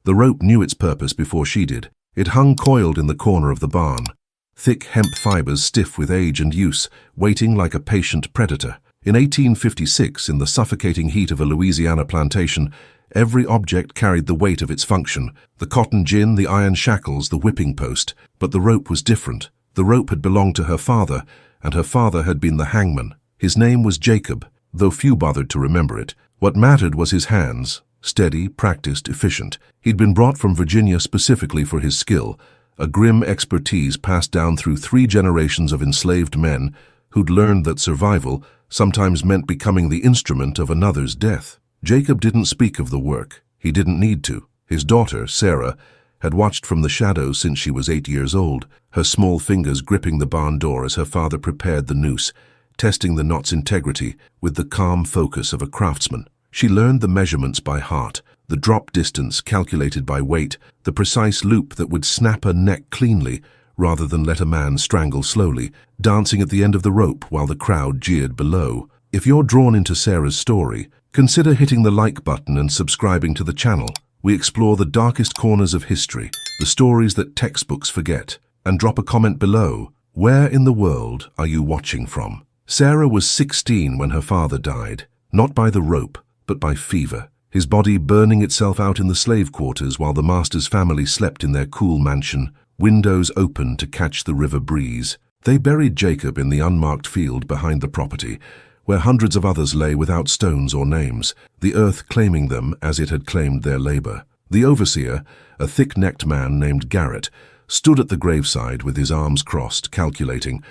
The rope knew its purpose before she did. It hung coiled in the corner of the barn, thick hemp fibers stiff with age and use, waiting like a patient predator. In 1856, in the suffocating heat of a Louisiana plantation, every object carried the weight of its function: the cotton gin, the iron shackles, the whipping post. But the rope was different. The rope had belonged to her father, and her father had been the hangman. His name was Jacob, though few bothered to remember it. What mattered was his hands, steady, practiced, efficient. He'd been brought from Virginia specifically for his skill, a grim expertise passed down through 3 generations of enslaved men who'd learned that survival sometimes meant becoming the instrument of another's death. Jacob didn't speak of the work. He didn't need to. His daughter, Sarah, had watched from the shadows since she was 8 years old, her small fingers gripping the barn door as her father prepared the noose, testing the knot's integrity with the calm focus of a craftsman. She learned the measurements by heart, the drop distance calculated by weight, the precise loop that would snap a neck cleanly rather than let a man strangle slowly, dancing at the end of the rope while the crowd jeered below. If you're drawn into Sarah's story, consider hitting the like button and subscribing to the channel. We explore the darkest corners of history, the stories that textbooks forget. And drop a comment below. Where in the world are you watching from? Sarah was 16 when her father died, not by the rope, but by fever, his body burning itself out in the slave quarters while the master's family slept in their cool mansion, windows open to catch the river breeze. They buried Jacob in the unmarked field behind the property, where hundreds of others lay without stones or names, the earth claiming them as it had claimed their labor. The overseer, a thick-necked man named Garrett, stood at the graveside with his arms crossed, calculating.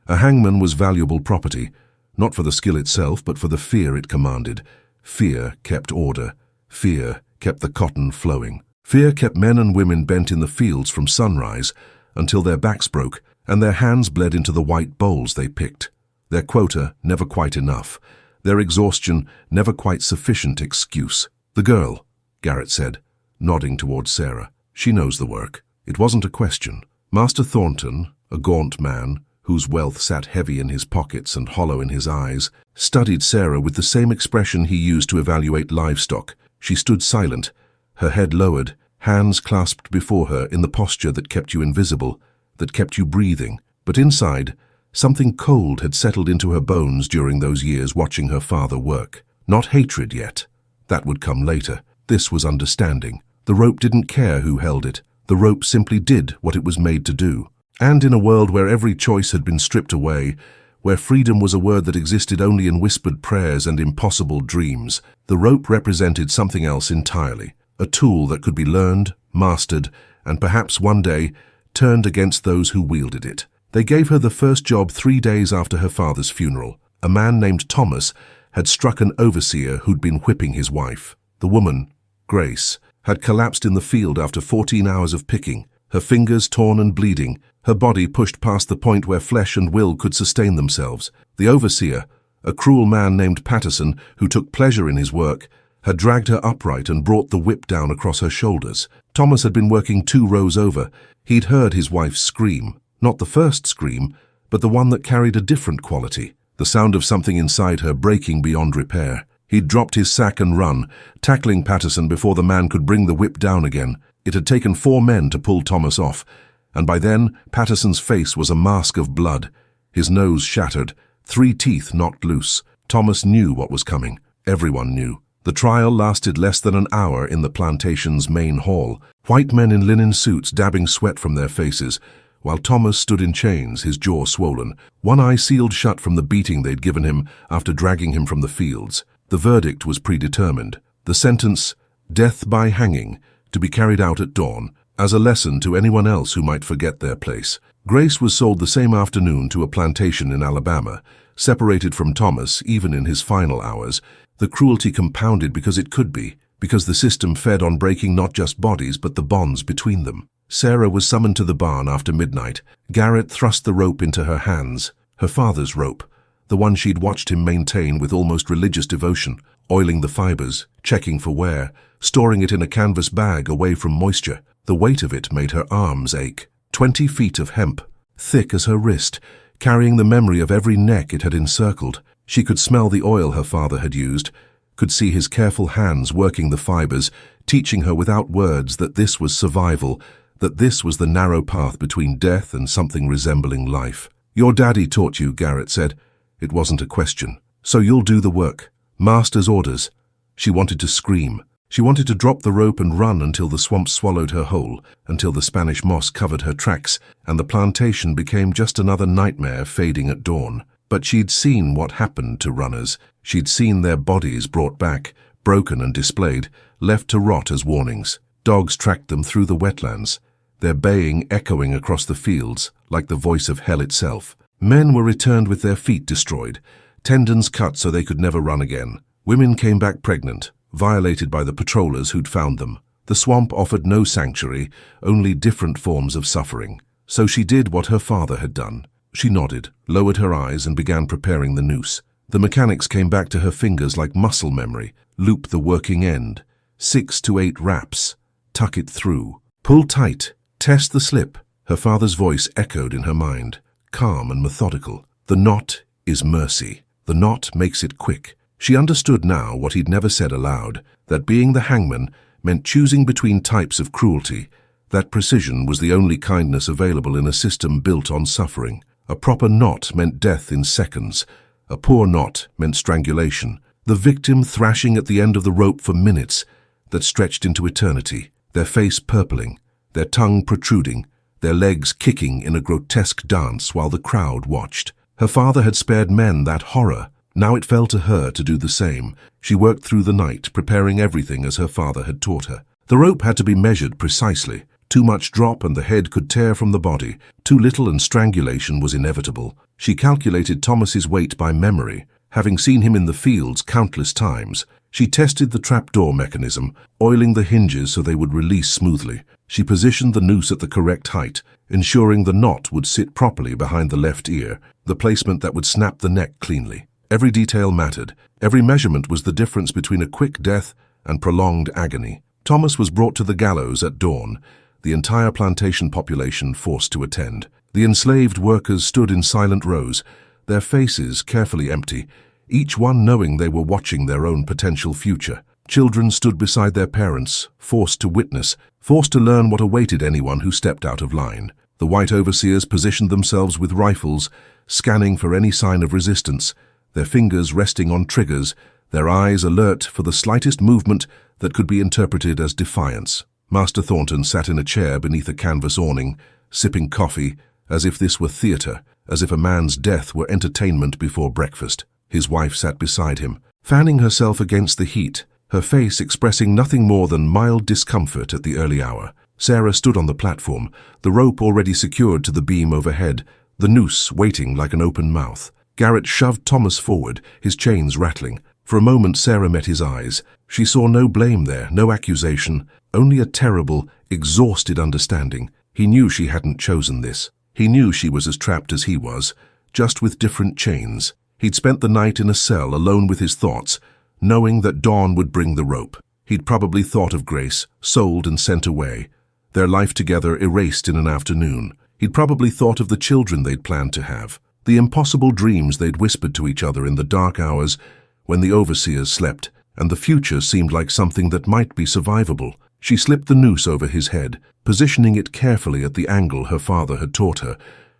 A hangman was valuable property, not for the skill itself, but for the fear it commanded. Fear kept order. Fear kept the cotton flowing. Fear kept men and women bent in the fields from sunrise until their backs broke and their hands bled into the white bowls they picked. Their quota never quite enough. Their exhaustion never quite sufficient excuse. "The girl," Garrett said, nodding towards Sarah. "She knows the work." It wasn't a question. Master Thornton, a gaunt man, whose wealth sat heavy in his pockets and hollow in his eyes, studied Sarah with the same expression he used to evaluate livestock. She stood silent, her head lowered, hands clasped before her in the posture that kept you invisible, that kept you breathing. But inside, something cold had settled into her bones during those years watching her father work. Not hatred yet. That would come later. This was understanding. The rope didn't care who held it. The rope simply did what it was made to do. And in a world where every choice had been stripped away, where freedom was a word that existed only in whispered prayers and impossible dreams, the rope represented something else entirely, a tool that could be learned, mastered, and perhaps one day turned against those who wielded it. They gave her the first job 3 days after her father's funeral. A man named Thomas had struck an overseer who'd been whipping his wife. The woman, Grace, had collapsed in the field after 14 hours of picking, her fingers torn and bleeding, her body pushed past the point where flesh and will could sustain themselves. The overseer, a cruel man named Patterson, who took pleasure in his work, had dragged her upright and brought the whip down across her shoulders. Thomas had been working 2 rows over. He'd heard his wife's scream, not the first scream, but the one that carried a different quality, the sound of something inside her breaking beyond repair. He'd dropped his sack and run, tackling Patterson before the man could bring the whip down again. It had taken 4 men to pull Thomas off, and by then Patterson's face was a mask of blood, his nose shattered, 3 teeth knocked loose. Thomas knew what was coming. Everyone knew. The trial lasted less than an hour in the plantation's main hall, white men in linen suits dabbing sweat from their faces, while Thomas stood in chains, his jaw swollen, one eye sealed shut from the beating they'd given him after dragging him from the fields. The verdict was predetermined. The sentence, death by hanging, to be carried out at dawn, as a lesson to anyone else who might forget their place. Grace was sold the same afternoon to a plantation in Alabama, separated from Thomas even in his final hours. The cruelty compounded because it could be, because the system fed on breaking not just bodies but the bonds between them. Sarah was summoned to the barn after midnight. Garrett thrust the rope into her hands, her father's rope, the one she'd watched him maintain with almost religious devotion, oiling the fibers, checking for wear, storing it in a canvas bag away from moisture. The weight of it made her arms ache. 20 feet of hemp, thick as her wrist, carrying the memory of every neck it had encircled. She could smell the oil her father had used, could see his careful hands working the fibers, teaching her without words that this was survival, that this was the narrow path between death and something resembling life. "Your daddy taught you," Garrett said. It wasn't a question. "So you'll do the work. Master's orders." She wanted to scream. She wanted to drop the rope and run until the swamp swallowed her whole, until the Spanish moss covered her tracks, and the plantation became just another nightmare fading at dawn. But she'd seen what happened to runners. She'd seen their bodies brought back, broken and displayed, left to rot as warnings. Dogs tracked them through the wetlands, their baying echoing across the fields like the voice of hell itself. Men were returned with their feet destroyed, tendons cut so they could never run again. Women came back pregnant, violated by the patrollers who'd found them. The swamp offered no sanctuary, only different forms of suffering. So she did what her father had done. She nodded, lowered her eyes, and began preparing the noose. The mechanics came back to her fingers like muscle memory. Loop the working end. 6 to 8 wraps. Tuck it through. Pull tight. Test the slip. Her father's voice echoed in her mind, calm and methodical. The knot is mercy. The knot makes it quick. She understood now what he'd never said aloud, that being the hangman meant choosing between types of cruelty, that precision was the only kindness available in a system built on suffering. A proper knot meant death in seconds. A poor knot meant strangulation. The victim thrashing at the end of the rope for minutes that stretched into eternity, their face purpling, their tongue protruding, their legs kicking in a grotesque dance while the crowd watched. Her father had spared men that horror. Now it fell to her to do the same. She worked through the night, preparing everything as her father had taught her. The rope had to be measured precisely. Too much drop and the head could tear from the body. Too little and strangulation was inevitable. She calculated Thomas's weight by memory, having seen him in the fields countless times. She tested the trapdoor mechanism, oiling the hinges so they would release smoothly. She positioned the noose at the correct height, ensuring the knot would sit properly behind the left ear, the placement that would snap the neck cleanly. Every detail mattered. Every measurement was the difference between a quick death and prolonged agony. Thomas was brought to the gallows at dawn, the entire plantation population forced to attend. The enslaved workers stood in silent rows, their faces carefully empty, each one knowing they were watching their own potential future. Children stood beside their parents, forced to witness, forced to learn what awaited anyone who stepped out of line. The white overseers positioned themselves with rifles, scanning for any sign of resistance, their fingers resting on triggers, their eyes alert for the slightest movement that could be interpreted as defiance. Master Thornton sat in a chair beneath a canvas awning, sipping coffee, as if this were theatre, as if a man's death were entertainment before breakfast. His wife sat beside him, fanning herself against the heat, her face expressing nothing more than mild discomfort at the early hour. Sarah stood on the platform, the rope already secured to the beam overhead, the noose waiting like an open mouth. Garrett shoved Thomas forward, his chains rattling. For a moment Sarah met his eyes. She saw no blame there, no accusation, only a terrible, exhausted understanding. He knew she hadn't chosen this. He knew she was as trapped as he was, just with different chains. He'd spent the night in a cell alone with his thoughts, knowing that dawn would bring the rope. He'd probably thought of Grace, sold and sent away, their life together erased in an afternoon. He'd probably thought of the children they'd planned to have, the impossible dreams they'd whispered to each other in the dark hours when the overseers slept, and the future seemed like something that might be survivable. She slipped the noose over his head, positioning it carefully at the angle her father had taught her.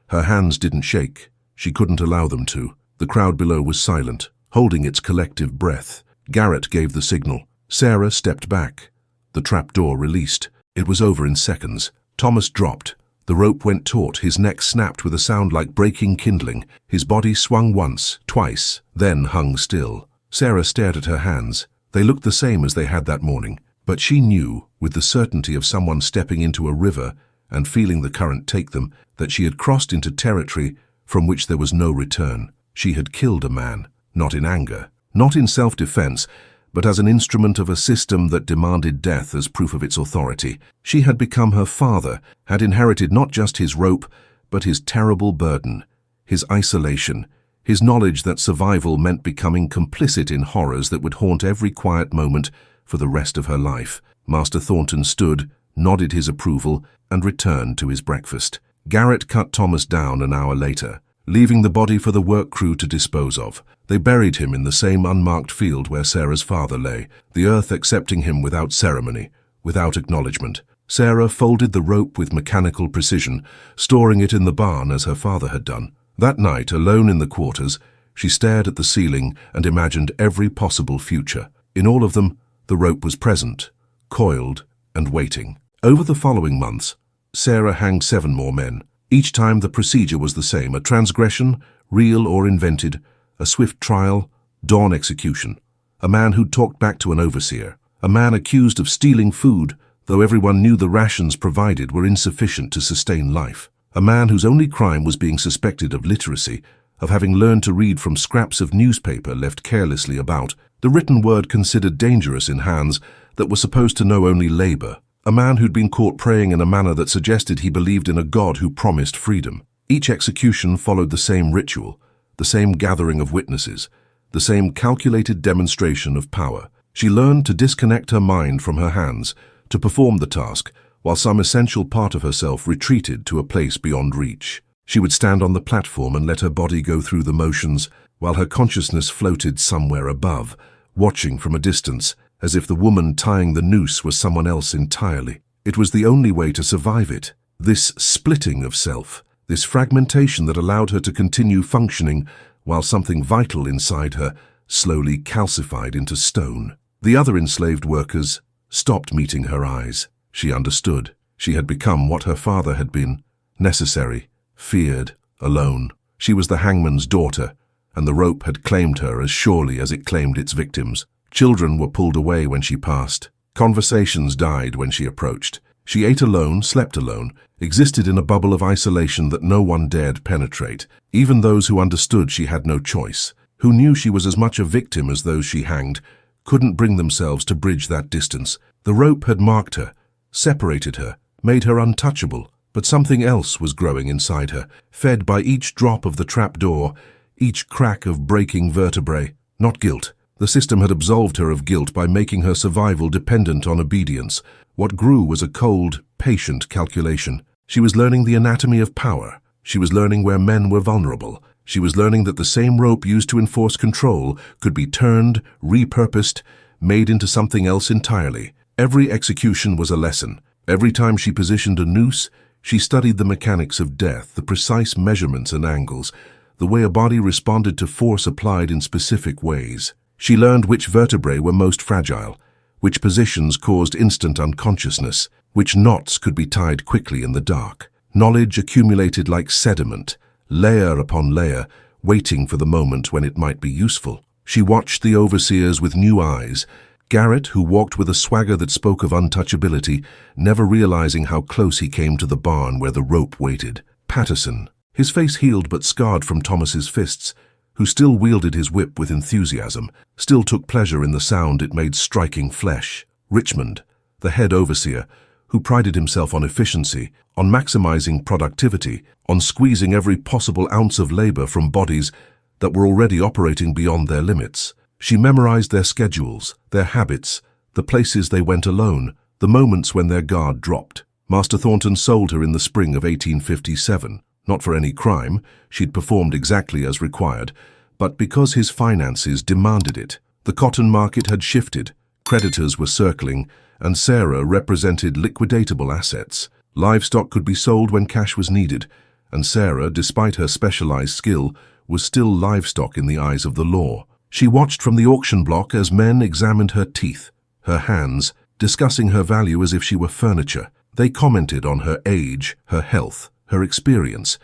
Her hands didn't shake. She couldn't allow them to. The crowd below was silent, holding its collective breath. Garrett gave the signal. Sarah stepped back. The trapdoor released. It was over in seconds. Thomas dropped. The rope went taut, his neck snapped with a sound like breaking kindling. His body swung once, twice, then hung still. Sarah stared at her hands. They looked the same as they had that morning, but she knew, with the certainty of someone stepping into a river and feeling the current take them, that she had crossed into territory from which there was no return. She had killed a man, not in anger, not in self-defense, but as an instrument of a system that demanded death as proof of its authority. She had become her father, had inherited not just his rope, but his terrible burden, his isolation, his knowledge that survival meant becoming complicit in horrors that would haunt every quiet moment for the rest of her life. Master Thornton stood, nodded his approval, and returned to his breakfast. Garrett cut Thomas down an hour later, leaving the body for the work crew to dispose of. They buried him in the same unmarked field where Sarah's father lay, the earth accepting him without ceremony. without acknowledgement. Sarah folded the rope with mechanical precision, storing it in the barn as her father had done. That night, alone in the quarters, she stared at the ceiling and imagined every possible future. In all of them, the rope was present, coiled and waiting. Over the following months, Sarah hanged 7 more men. Each time the procedure was the same: a transgression, real or invented, a swift trial, dawn execution. A man who'd talked back to an overseer. A man accused of stealing food, though everyone knew the rations provided were insufficient to sustain life. A man whose only crime was being suspected of literacy, of having learned to read from scraps of newspaper left carelessly about, the written word considered dangerous in hands that were supposed to know only labor. A man who'd been caught praying in a manner that suggested he believed in a God who promised freedom. Each execution followed the same ritual, the same gathering of witnesses, the same calculated demonstration of power. She learned to disconnect her mind from her hands, to perform the task, while some essential part of herself retreated to a place beyond reach. She would stand on the platform and let her body go through the motions, while her consciousness floated somewhere above, watching from a distance, as if the woman tying the noose was someone else entirely. It was the only way to survive it. This splitting of self, this fragmentation that allowed her to continue functioning, while something vital inside her slowly calcified into stone. The other enslaved workers stopped meeting her eyes. She understood. She had become what her father had been: necessary, feared, alone. She was the hangman's daughter, and the rope had claimed her as surely as it claimed its victims. Children were pulled away when she passed. Conversations died when she approached. She ate alone, slept alone, existed in a bubble of isolation that no one dared penetrate. Even those who understood she had no choice, who knew she was as much a victim as those she hanged, couldn't bring themselves to bridge that distance. The rope had marked her, separated her, made her untouchable, but something else was growing inside her, fed by each drop of the trapdoor, each crack of breaking vertebrae. Not guilt. The system had absolved her of guilt by making her survival dependent on obedience. What grew was a cold, patient calculation. She was learning the anatomy of power. She was learning where men were vulnerable. She was learning that the same rope used to enforce control could be turned, repurposed, made into something else entirely. Every execution was a lesson. Every time she positioned a noose, she studied the mechanics of death, the precise measurements and angles, the way a body responded to force applied in specific ways. She learned which vertebrae were most fragile, which positions caused instant unconsciousness, which knots could be tied quickly in the dark. Knowledge accumulated like sediment, layer upon layer, waiting for the moment when it might be useful. She watched the overseers with new eyes. Garrett, who walked with a swagger that spoke of untouchability, never realizing how close he came to the barn where the rope waited. Patterson, his face healed but scarred from Thomas's fists, who still wielded his whip with enthusiasm, still took pleasure in the sound it made striking flesh. Richmond, the head overseer, who prided himself on efficiency, on maximizing productivity, on squeezing every possible ounce of labor from bodies that were already operating beyond their limits. She memorized their schedules, their habits, the places they went alone, the moments when their guard dropped. Master Thornton sold her in the spring of 1857. Not for any crime, she'd performed exactly as required, but because his finances demanded it. The cotton market had shifted, creditors were circling, and Sarah represented liquidatable assets. Livestock could be sold when cash was needed, and Sarah, despite her specialized skill, was still livestock in the eyes of the law. She watched from the auction block as men examined her teeth, her hands, discussing her value as if she were furniture. They commented on her age, her health, her experience.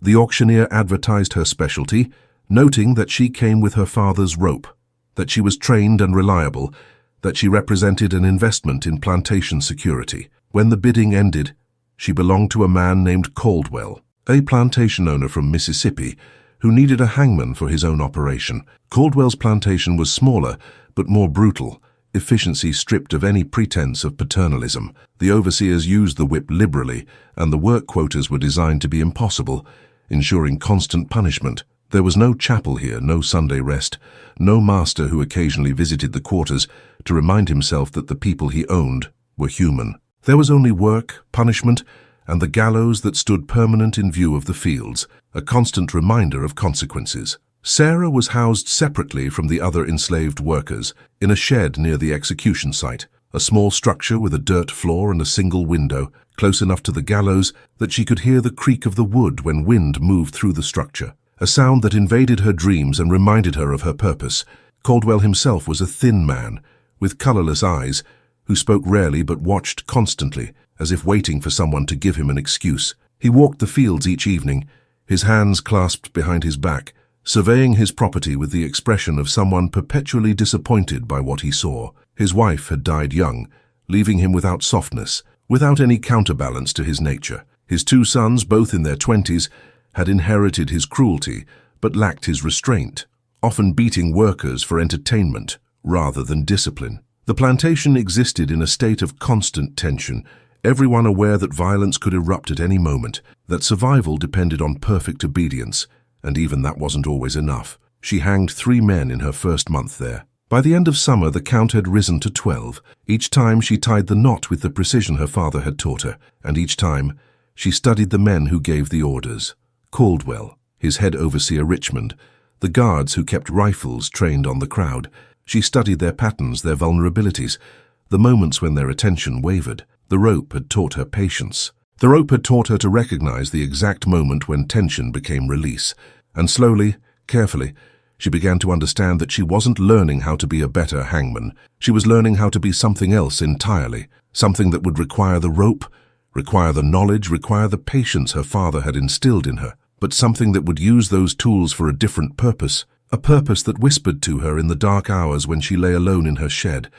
The auctioneer advertised her specialty, noting that she came with her father's rope, that she was trained and reliable, that she represented an investment in plantation security. When the bidding ended, she belonged to a man named Caldwell, a plantation owner from Mississippi, who needed a hangman for his own operation. Caldwell's plantation was smaller, but more brutal, efficiency stripped of any pretense of paternalism. The overseers used the whip liberally, and the work quotas were designed to be impossible, ensuring constant punishment. There was no chapel here, no Sunday rest, no master who occasionally visited the quarters to remind himself that the people he owned were human. There was only work, punishment, and the gallows that stood permanent in view of the fields, a constant reminder of consequences. Sarah was housed separately from the other enslaved workers, in a shed near the execution site. a small structure with a dirt floor and a single window, close enough to the gallows that she could hear the creak of the wood when wind moved through the structure, a sound that invaded her dreams and reminded her of her purpose. Caldwell himself was a thin man, with colorless eyes, who spoke rarely but watched constantly, as if waiting for someone to give him an excuse. He walked the fields each evening, his hands clasped behind his back, surveying his property with the expression of someone perpetually disappointed by what he saw. His wife had died young, leaving him without softness, without any counterbalance to his nature. His 2 sons, both in their 20s, had inherited his cruelty, but lacked his restraint, often beating workers for entertainment rather than discipline. The plantation existed in a state of constant tension, everyone aware that violence could erupt at any moment, that survival depended on perfect obedience, and even that wasn't always enough. She hanged 3 men in her first month there. By the end of summer, the count had risen to 12. Each time she tied the knot with the precision her father had taught her, and each time she studied the men who gave the orders. Caldwell, his head overseer Richmond, the guards who kept rifles trained on the crowd. She studied their patterns, their vulnerabilities, the moments when their attention wavered. The rope had taught her patience. The rope had taught her to recognize the exact moment when tension became release. And slowly, carefully, she began to understand that she wasn't learning how to be a better hangman. She was learning how to be something else entirely, something that would require the rope, require the knowledge, require the patience her father had instilled in her, but something that would use those tools for a different purpose, a purpose that whispered to her in the dark hours when she lay alone in her shed,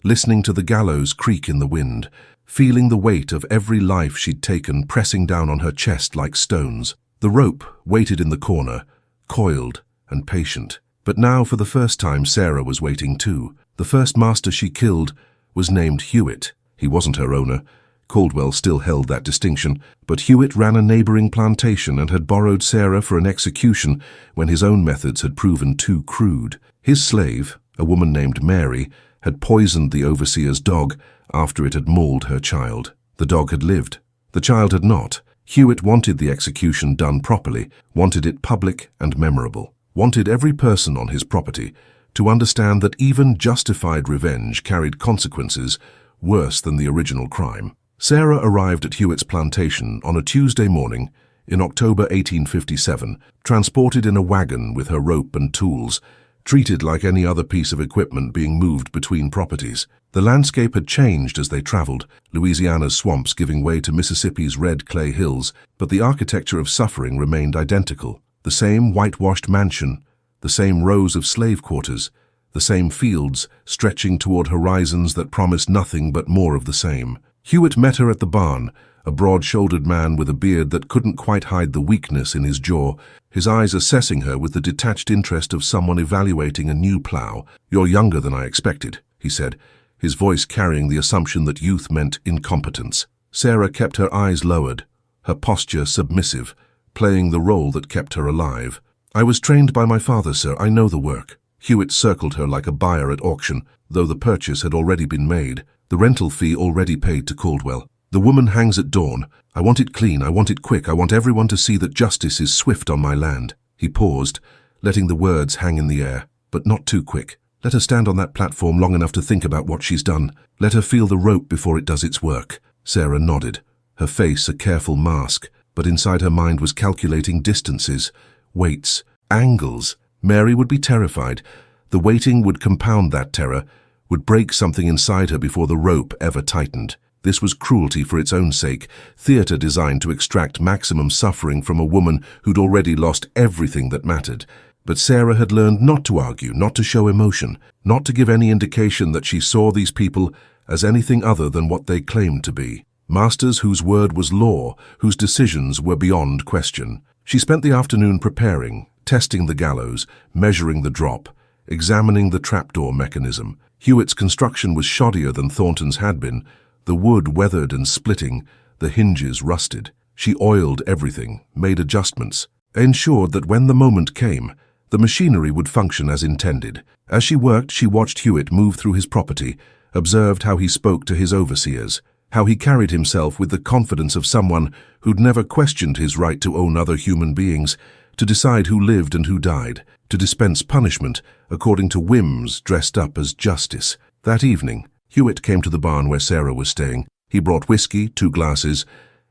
listening to the gallows creak in the wind, feeling the weight of every life she'd taken pressing down on her chest like stones. The rope waited in the corner, coiled and patient. But now, for the first time, Sarah was waiting too. The first master she killed was named Hewitt. He wasn't her owner. Caldwell still held that distinction, but Hewitt ran a neighboring plantation and had borrowed Sarah for an execution when his own methods had proven too crude. His slave, a woman named Mary, had poisoned the overseer's dog after it had mauled her child. The dog had lived. The child had not. Hewitt wanted the execution done properly, wanted it public and memorable, wanted every person on his property to understand that even justified revenge carried consequences worse than the original crime. Sarah arrived at Hewitt's plantation on a Tuesday morning in October 1857, transported in a wagon with her rope and tools, treated like any other piece of equipment being moved between properties. The landscape had changed as they traveled, Louisiana's swamps giving way to Mississippi's red clay hills, but the architecture of suffering remained identical. The same whitewashed mansion, the same rows of slave quarters, the same fields stretching toward horizons that promised nothing but more of the same. Hewitt met her at the barn, a broad-shouldered man with a beard that couldn't quite hide the weakness in his jaw, his eyes assessing her with the detached interest of someone evaluating a new plow. "You're younger than I expected," he said, his voice carrying the assumption that youth meant incompetence. Sarah kept her eyes lowered, her posture submissive, playing the role that kept her alive. "I was trained by my father, sir. I know the work." Hewitt circled her like a buyer at auction, though the purchase had already been made, the rental fee already paid to Caldwell. "The woman hangs at dawn. I want it clean, I want it quick, I want everyone to see that justice is swift on my land." He paused, letting the words hang in the air, but not too quick. "Let her stand on that platform long enough to think about what she's done. Let her feel the rope before it does its work." Sarah nodded, her face a careful mask, but inside her mind was calculating distances, weights, angles. Mary would be terrified. The waiting would compound that terror, would break something inside her before the rope ever tightened. This was cruelty for its own sake, theater designed to extract maximum suffering from a woman who'd already lost everything that mattered. But Sarah had learned not to argue, not to show emotion, not to give any indication that she saw these people as anything other than what they claimed to be. Masters whose word was law, whose decisions were beyond question. She spent the afternoon preparing, testing the gallows, measuring the drop, examining the trapdoor mechanism. Hewitt's construction was shoddier than Thornton's had been, the wood weathered and splitting, the hinges rusted. She oiled everything, made adjustments, ensured that when the moment came, the machinery would function as intended. As she worked, she watched Hewitt move through his property, observed how he spoke to his overseers, how he carried himself with the confidence of someone who'd never questioned his right to own other human beings, to decide who lived and who died, to dispense punishment according to whims dressed up as justice. That evening, Hewitt came to the barn where Sarah was staying. He brought whiskey, 2 glasses,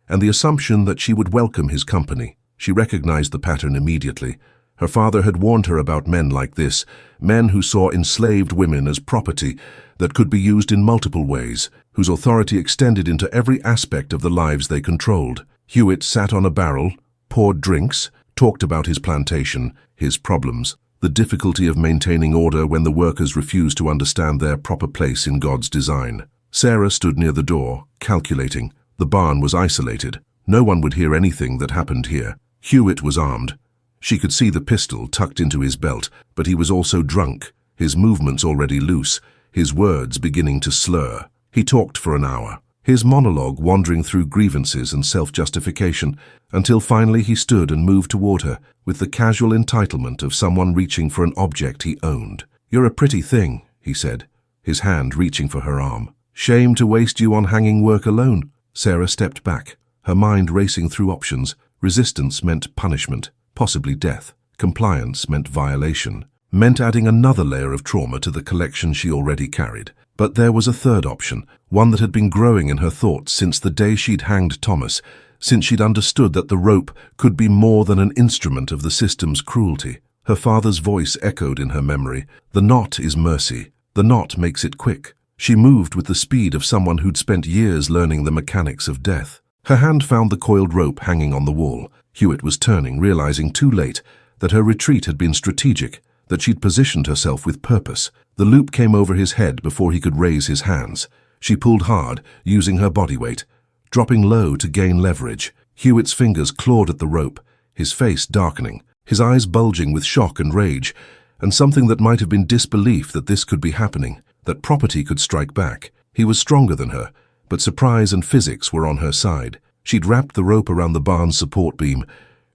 and the assumption that she would welcome his company. She recognized the pattern immediately. Her father had warned her about men like this, men who saw enslaved women as property that could be used in multiple ways, whose authority extended into every aspect of the lives they controlled. Hewitt sat on a barrel, poured drinks, talked about his plantation, his problems, the difficulty of maintaining order when the workers refused to understand their proper place in God's design. Sarah stood near the door, calculating. The barn was isolated. No one would hear anything that happened here. Hewitt was armed. She could see the pistol tucked into his belt, but he was also drunk, his movements already loose, his words beginning to slur. He talked for an hour, his monologue wandering through grievances and self-justification, until finally he stood and moved toward her with the casual entitlement of someone reaching for an object he owned. "You're a pretty thing," he said, his hand reaching for her arm. "Shame to waste you on hanging work alone." Sarah stepped back, her mind racing through options. Resistance meant punishment, possibly death. Compliance meant violation, meant adding another layer of trauma to the collection she already carried. But there was a third option, one that had been growing in her thoughts since the day she'd hanged Thomas, since she'd understood that the rope could be more than an instrument of the system's cruelty. Her father's voice echoed in her memory. "The knot is mercy. The knot makes it quick." She moved with the speed of someone who'd spent years learning the mechanics of death. Her hand found the coiled rope hanging on the wall. Hewitt was turning, realizing too late that her retreat had been strategic, that she'd positioned herself with purpose. The loop came over his head before he could raise his hands. She pulled hard, using her body weight, dropping low to gain leverage. Hewitt's fingers clawed at the rope, his face darkening, his eyes bulging with shock and rage, and something that might have been disbelief that this could be happening, that property could strike back. He was stronger than her, but surprise and physics were on her side. She'd wrapped the rope around the barn's support beam,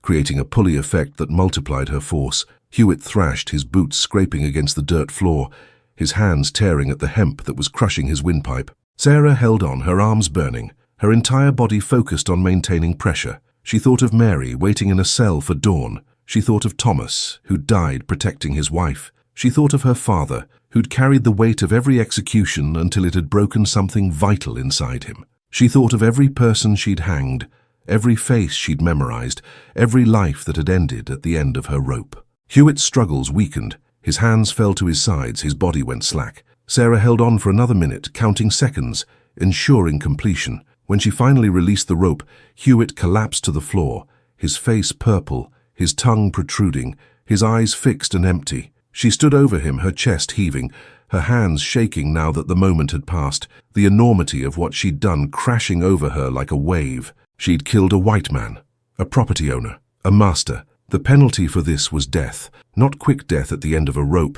creating a pulley effect that multiplied her force. Hewitt thrashed, his boots scraping against the dirt floor, his hands tearing at the hemp that was crushing his windpipe. Sarah held on, her arms burning, her entire body focused on maintaining pressure. She thought of Mary waiting in a cell for dawn. She thought of Thomas, who'd died protecting his wife. She thought of her father, who'd carried the weight of every execution until it had broken something vital inside him. She thought of every person she'd hanged, every face she'd memorized, every life that had ended at the end of her rope. Hewitt's struggles weakened. His hands fell to his sides, his body went slack. Sarah held on for another minute, counting seconds, ensuring completion. When she finally released the rope, Hewitt collapsed to the floor, his face purple, his tongue protruding, his eyes fixed and empty. She stood over him, her chest heaving, her hands shaking now that the moment had passed, the enormity of what she'd done crashing over her like a wave. She'd killed a white man, a property owner, a master. The penalty for this was death, not quick death at the end of a rope,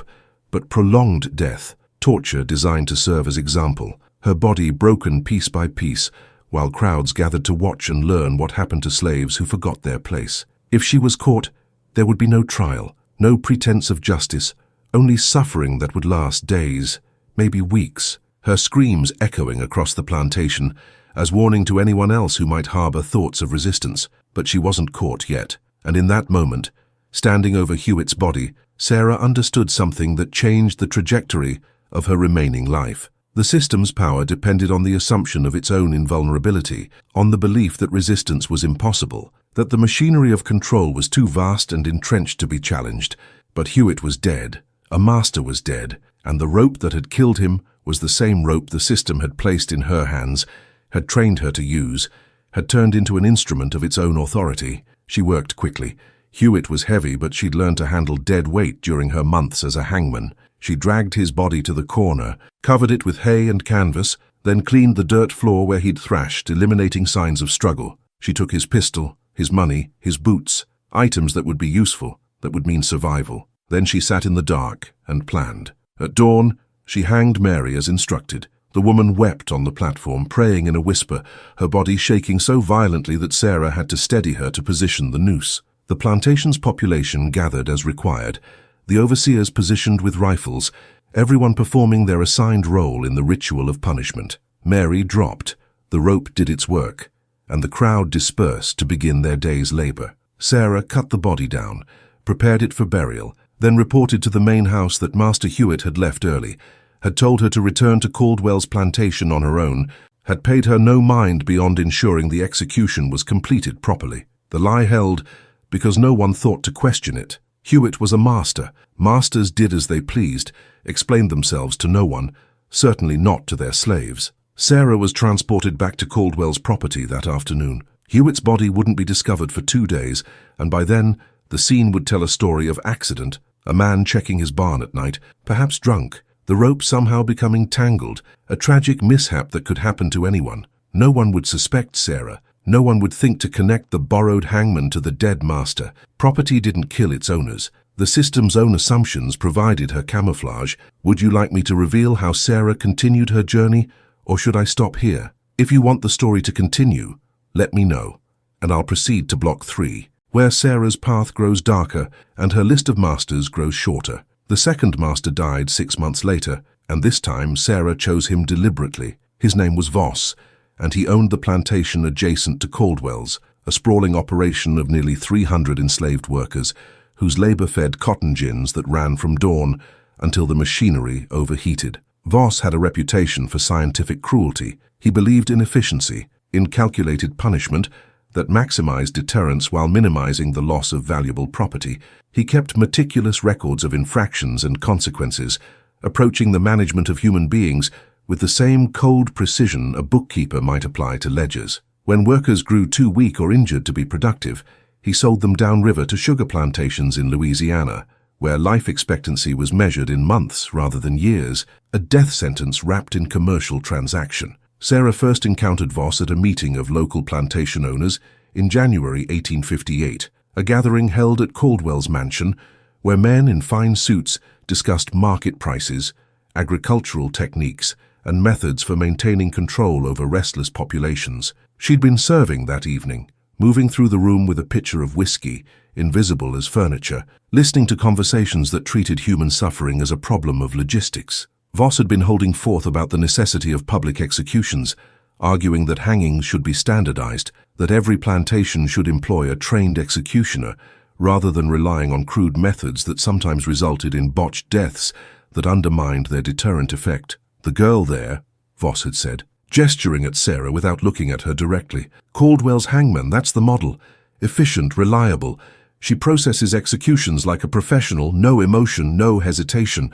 but prolonged death, torture designed to serve as example, her body broken piece by piece, while crowds gathered to watch and learn what happened to slaves who forgot their place. If she was caught, there would be no trial, no pretense of justice, only suffering that would last days, maybe weeks, her screams echoing across the plantation as warning to anyone else who might harbor thoughts of resistance. But she wasn't caught yet, and in that moment, standing over Hewitt's body, Sarah understood something that changed the trajectory of her remaining life. The system's power depended on the assumption of its own invulnerability, on the belief that resistance was impossible, that the machinery of control was too vast and entrenched to be challenged. But Hewitt was dead, a master was dead, and the rope that had killed him was the same rope the system had placed in her hands, had trained her to use, had turned into an instrument of its own authority. She worked quickly. Hewitt was heavy, but she'd learned to handle dead weight during her months as a hangman. She dragged his body to the corner, covered it with hay and canvas, then cleaned the dirt floor where he'd thrashed, eliminating signs of struggle. She took his pistol, his money, his boots, items that would be useful, that would mean survival. Then she sat in the dark and planned. At dawn, she hanged Mary as instructed. The woman wept on the platform, praying in a whisper, her body shaking so violently that Sarah had to steady her to position the noose. The plantation's population gathered as required, the overseers positioned with rifles, everyone performing their assigned role in the ritual of punishment. Mary dropped, the rope did its work, and the crowd dispersed to begin their day's labor. Sarah cut the body down, prepared it for burial, then reported to the main house that Master Hewitt had left early, had told her to return to Caldwell's plantation on her own, had paid her no mind beyond ensuring the execution was completed properly. The lie held because no one thought to question it. Hewitt was a master. Masters did as they pleased, explained themselves to no one, certainly not to their slaves. Sarah was transported back to Caldwell's property that afternoon. Hewitt's body wouldn't be discovered for 2 days, and by then, the scene would tell a story of accident, a man checking his barn at night, perhaps drunk, the rope somehow becoming tangled, a tragic mishap that could happen to anyone. No one would suspect Sarah. No one would think to connect the borrowed hangman to the dead master. Property didn't kill its owners. The system's own assumptions provided her camouflage. Would you like me to reveal how Sarah continued her journey, or should I stop here? If you want the story to continue, let me know, and I'll proceed to Block 3, where Sarah's path grows darker and her list of masters grows shorter. The second master died 6 months later, and this time Sarah chose him deliberately. His name was Voss, and he owned the plantation adjacent to Caldwell's, a sprawling operation of nearly 300 enslaved workers, whose labor fed cotton gins that ran from dawn until the machinery overheated. Voss had a reputation for scientific cruelty. He believed in efficiency, in calculated punishment that maximized deterrence while minimizing the loss of valuable property. He kept meticulous records of infractions and consequences, approaching the management of human beings with the same cold precision a bookkeeper might apply to ledgers. When workers grew too weak or injured to be productive, he sold them downriver to sugar plantations in Louisiana, where life expectancy was measured in months rather than years, a death sentence wrapped in commercial transaction. Sarah first encountered Voss at a meeting of local plantation owners in January 1858, a gathering held at Caldwell's mansion, where men in fine suits discussed market prices, agricultural techniques, and methods for maintaining control over restless populations. She'd been serving that evening, moving through the room with a pitcher of whiskey, invisible as furniture, listening to conversations that treated human suffering as a problem of logistics. Voss had been holding forth about the necessity of public executions, arguing that hangings should be standardized, that every plantation should employ a trained executioner, rather than relying on crude methods that sometimes resulted in botched deaths that undermined their deterrent effect. "The girl there," Voss had said, gesturing at Sarah without looking at her directly. "Caldwell's hangman, that's the model. Efficient, reliable. She processes executions like a professional, no emotion, no hesitation.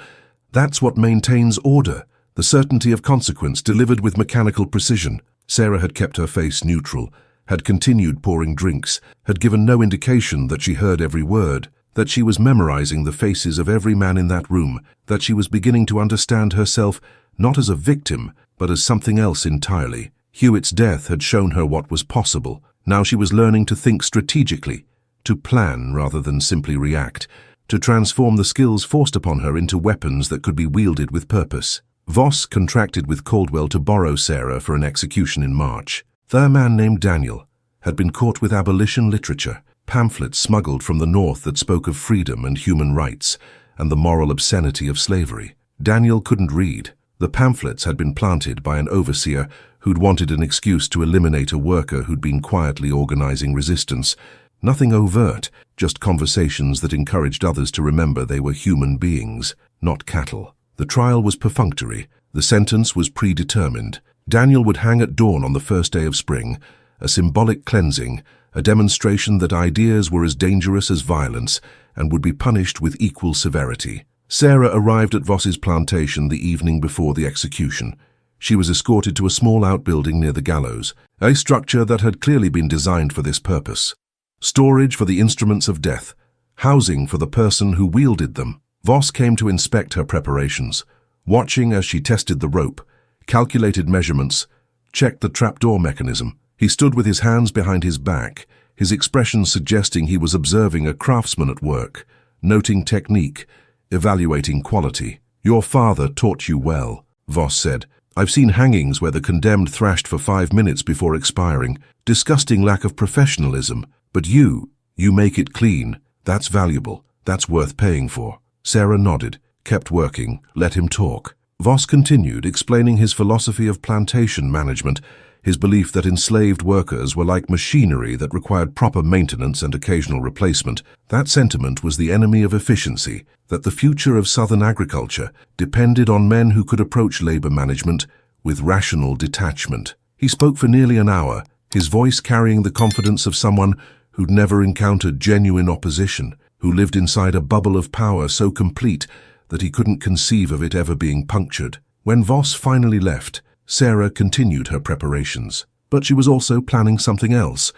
That's what maintains order, the certainty of consequence delivered with mechanical precision." Sarah had kept her face neutral, had continued pouring drinks, had given no indication that she heard every word, that she was memorizing the faces of every man in that room, that she was beginning to understand herself not as a victim, but as something else entirely. Hewitt's death had shown her what was possible. Now she was learning to think strategically, to plan rather than simply react, to transform the skills forced upon her into weapons that could be wielded with purpose. Voss contracted with Caldwell to borrow Sarah for an execution in March. A man named Daniel had been caught with abolition literature, pamphlets smuggled from the North that spoke of freedom and human rights and the moral obscenity of slavery. Daniel couldn't read. The pamphlets had been planted by an overseer who'd wanted an excuse to eliminate a worker who'd been quietly organizing resistance. Nothing overt, just conversations that encouraged others to remember they were human beings, not cattle. The trial was perfunctory. The sentence was predetermined. Daniel would hang at dawn on the first day of spring, a symbolic cleansing, a demonstration that ideas were as dangerous as violence and would be punished with equal severity. Sarah arrived at Voss's plantation the evening before the execution. She was escorted to a small outbuilding near the gallows, a structure that had clearly been designed for this purpose. Storage for the instruments of death, housing for the person who wielded them. Voss came to inspect her preparations, watching as she tested the rope, calculated measurements, checked the trapdoor mechanism. He stood with his hands behind his back, his expression suggesting he was observing a craftsman at work, noting technique, evaluating quality. "Your father taught you well," Voss said. "I've seen hangings where the condemned thrashed for 5 minutes before expiring. Disgusting lack of professionalism. But you make it clean. That's valuable. That's worth paying for." Sarah nodded, kept working, let him talk. Voss continued, explaining his philosophy of plantation management, his belief that enslaved workers were like machinery that required proper maintenance and occasional replacement. That sentiment was the enemy of efficiency, that the future of southern agriculture depended on men who could approach labor management with rational detachment. He spoke for nearly an hour, his voice carrying the confidence of someone who'd never encountered genuine opposition, who lived inside a bubble of power so complete that he couldn't conceive of it ever being punctured. When Voss finally left, Sarah continued her preparations, but she was also planning something else,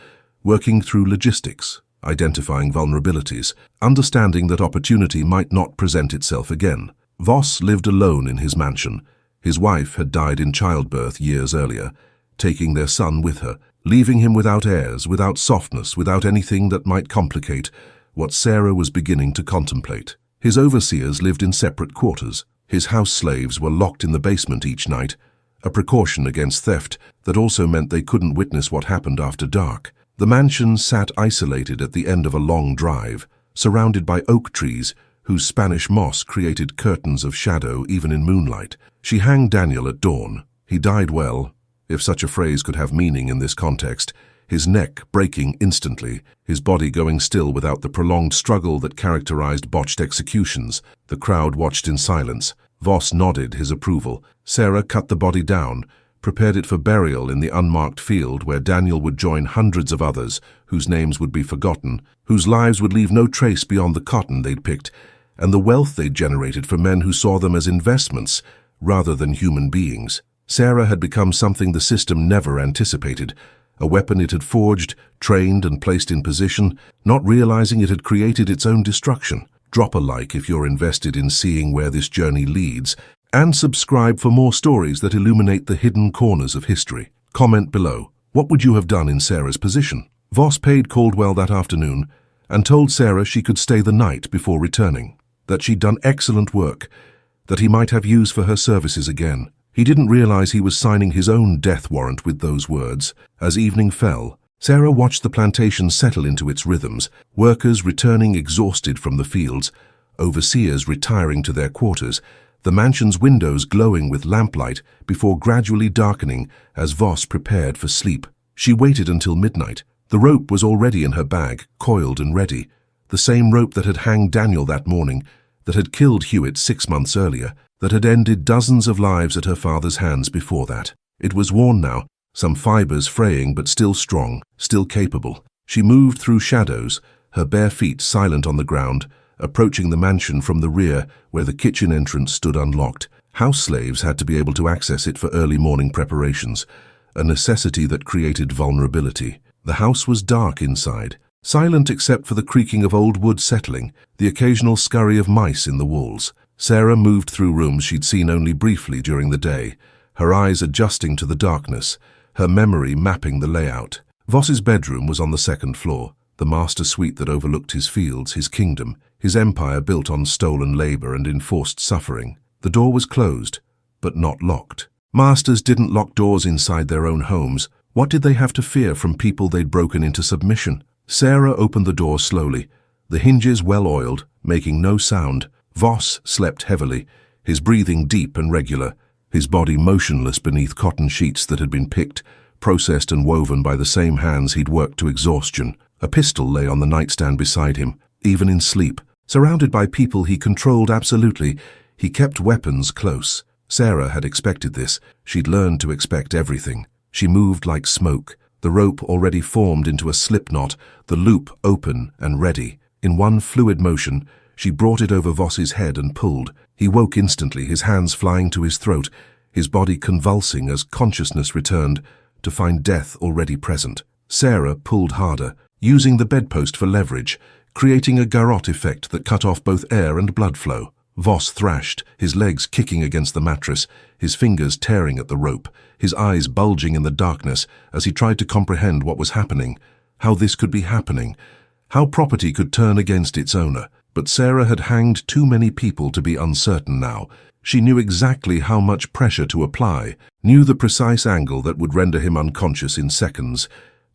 working through logistics, identifying vulnerabilities, understanding that opportunity might not present itself again. Voss lived alone in his mansion. His wife had died in childbirth years earlier, taking their son with her, leaving him without heirs, without softness, without anything that might complicate what Sarah was beginning to contemplate. His overseers lived in separate quarters. His house slaves were locked in the basement each night, a precaution against theft that also meant they couldn't witness what happened after dark. The mansion sat isolated at the end of a long drive, surrounded by oak trees whose Spanish moss created curtains of shadow even in moonlight. She hanged Daniel at dawn. He died well, if such a phrase could have meaning in this context, his neck breaking instantly, his body going still without the prolonged struggle that characterized botched executions. The crowd watched in silence. Voss nodded his approval. Sarah cut the body down, prepared it for burial in the unmarked field where Daniel would join hundreds of others whose names would be forgotten, whose lives would leave no trace beyond the cotton they'd picked, and the wealth they'd generated for men who saw them as investments rather than human beings. Sarah had become something the system never anticipated, a weapon it had forged, trained, and placed in position, not realizing it had created its own destruction. Drop a like if you're invested in seeing where this journey leads, and subscribe for more stories that illuminate the hidden corners of history. Comment below. What would you have done in Sarah's position? Voss paid Caldwell that afternoon and told Sarah she could stay the night before returning, that she'd done excellent work, that he might have use for her services again. He didn't realize he was signing his own death warrant with those words. As evening fell, Sarah watched the plantation settle into its rhythms, workers returning exhausted from the fields, overseers retiring to their quarters, the mansion's windows glowing with lamplight before gradually darkening as Voss prepared for sleep. She waited until midnight. The rope was already in her bag, coiled and ready, the same rope that had hanged Daniel that morning, that had killed Hewitt 6 months earlier, that had ended dozens of lives at her father's hands before that. It was worn now, some fibers fraying but still strong, still capable. She moved through shadows, her bare feet silent on the ground, approaching the mansion from the rear where the kitchen entrance stood unlocked. House slaves had to be able to access it for early morning preparations, a necessity that created vulnerability. The house was dark inside, silent except for the creaking of old wood settling, the occasional scurry of mice in the walls. Sarah moved through rooms she'd seen only briefly during the day, her eyes adjusting to the darkness, her memory mapping the layout. Voss's bedroom was on the second floor, the master suite that overlooked his fields, his kingdom, his empire built on stolen labor and enforced suffering. The door was closed, but not locked. Masters didn't lock doors inside their own homes. What did they have to fear from people they'd broken into submission? Sarah opened the door slowly, the hinges well-oiled, making no sound. Voss slept heavily, his breathing deep and regular, his body motionless beneath cotton sheets that had been picked, processed and woven by the same hands he'd worked to exhaustion. A pistol lay on the nightstand beside him, even in sleep. Surrounded by people he controlled absolutely, he kept weapons close. Sarah had expected this. She'd learned to expect everything. She moved like smoke, the rope already formed into a slip knot, the loop open and ready. In one fluid motion, she brought it over Voss's head and pulled. He woke instantly, his hands flying to his throat, his body convulsing as consciousness returned to find death already present. Sarah pulled harder, using the bedpost for leverage, creating a garrote effect that cut off both air and blood flow. Voss thrashed, his legs kicking against the mattress, his fingers tearing at the rope, his eyes bulging in the darkness as he tried to comprehend what was happening, how this could be happening, how property could turn against its owner. But Sarah had hanged too many people to be uncertain now. She knew exactly how much pressure to apply, knew the precise angle that would render him unconscious in seconds,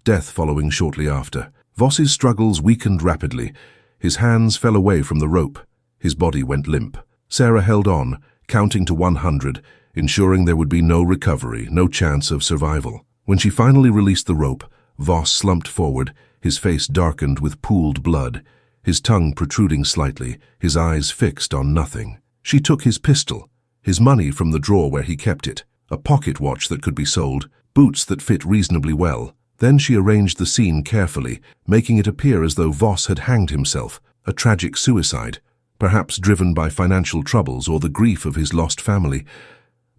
death following shortly after. Voss's struggles weakened rapidly. His hands fell away from the rope. His body went limp. Sarah held on, counting to 100, ensuring there would be no recovery, no chance of survival. When she finally released the rope, Voss slumped forward, his face darkened with pooled blood, his tongue protruding slightly, his eyes fixed on nothing. She took his pistol, his money from the drawer where he kept it, a pocket watch that could be sold, boots that fit reasonably well. Then she arranged the scene carefully, making it appear as though Voss had hanged himself, a tragic suicide, perhaps driven by financial troubles or the grief of his lost family,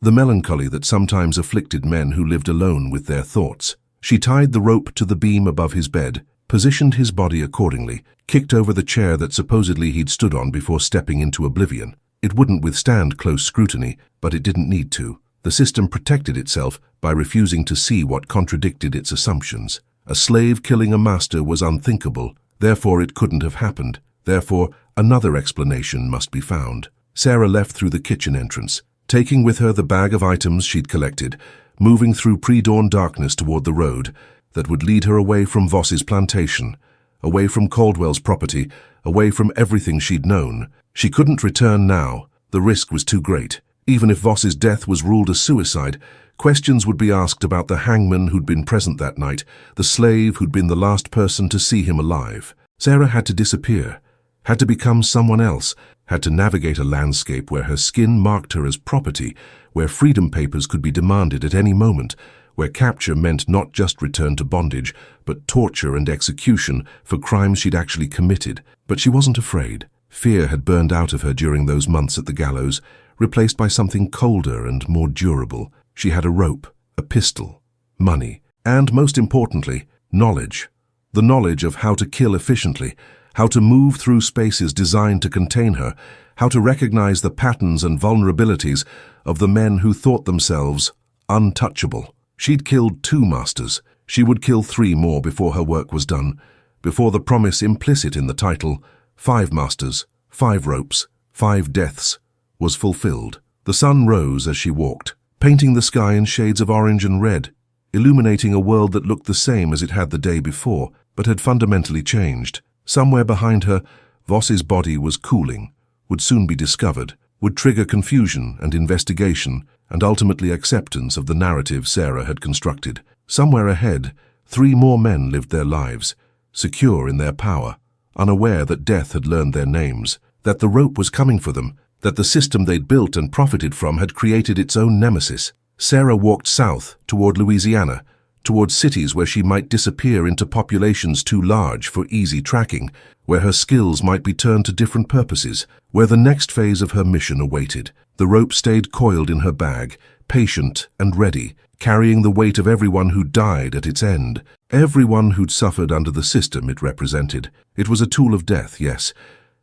the melancholy that sometimes afflicted men who lived alone with their thoughts. She tied the rope to the beam above his bed, positioned his body accordingly, kicked over the chair that supposedly he'd stood on before stepping into oblivion. It wouldn't withstand close scrutiny, but it didn't need to. The system protected itself by refusing to see what contradicted its assumptions. A slave killing a master was unthinkable, therefore it couldn't have happened. Therefore, another explanation must be found. Sarah left through the kitchen entrance, taking with her the bag of items she'd collected, moving through pre-dawn darkness toward the road that would lead her away from Voss's plantation, away from Caldwell's property, away from everything she'd known. She couldn't return now. The risk was too great. Even if Voss's death was ruled a suicide, questions would be asked about the hangman who'd been present that night, the slave who'd been the last person to see him alive. Sarah had to disappear, had to become someone else, had to navigate a landscape where her skin marked her as property, where freedom papers could be demanded at any moment, where capture meant not just return to bondage, but torture and execution for crimes she'd actually committed. But she wasn't afraid. Fear had burned out of her during those months at the gallows, replaced by something colder and more durable. She had a rope, a pistol, money, and most importantly, knowledge. The knowledge of how to kill efficiently, how to move through spaces designed to contain her, how to recognize the patterns and vulnerabilities of the men who thought themselves untouchable. She'd killed 2 masters. She would kill 3 more before her work was done, before the promise implicit in the title, 5 masters, 5 ropes, 5 deaths, was fulfilled. The sun rose as she walked, painting the sky in shades of orange and red, illuminating a world that looked the same as it had the day before, but had fundamentally changed. Somewhere behind her, Voss's body was cooling, would soon be discovered, would trigger confusion and investigation, and ultimately acceptance of the narrative Sarah had constructed. Somewhere ahead, 3 more men lived their lives, secure in their power, unaware that death had learned their names, that the rope was coming for them, that the system they'd built and profited from had created its own nemesis. Sarah walked south, toward Louisiana, toward cities where she might disappear into populations too large for easy tracking, where her skills might be turned to different purposes, where the next phase of her mission awaited. The rope stayed coiled in her bag, patient and ready, carrying the weight of everyone who died at its end, everyone who'd suffered under the system it represented. It was a tool of death, yes,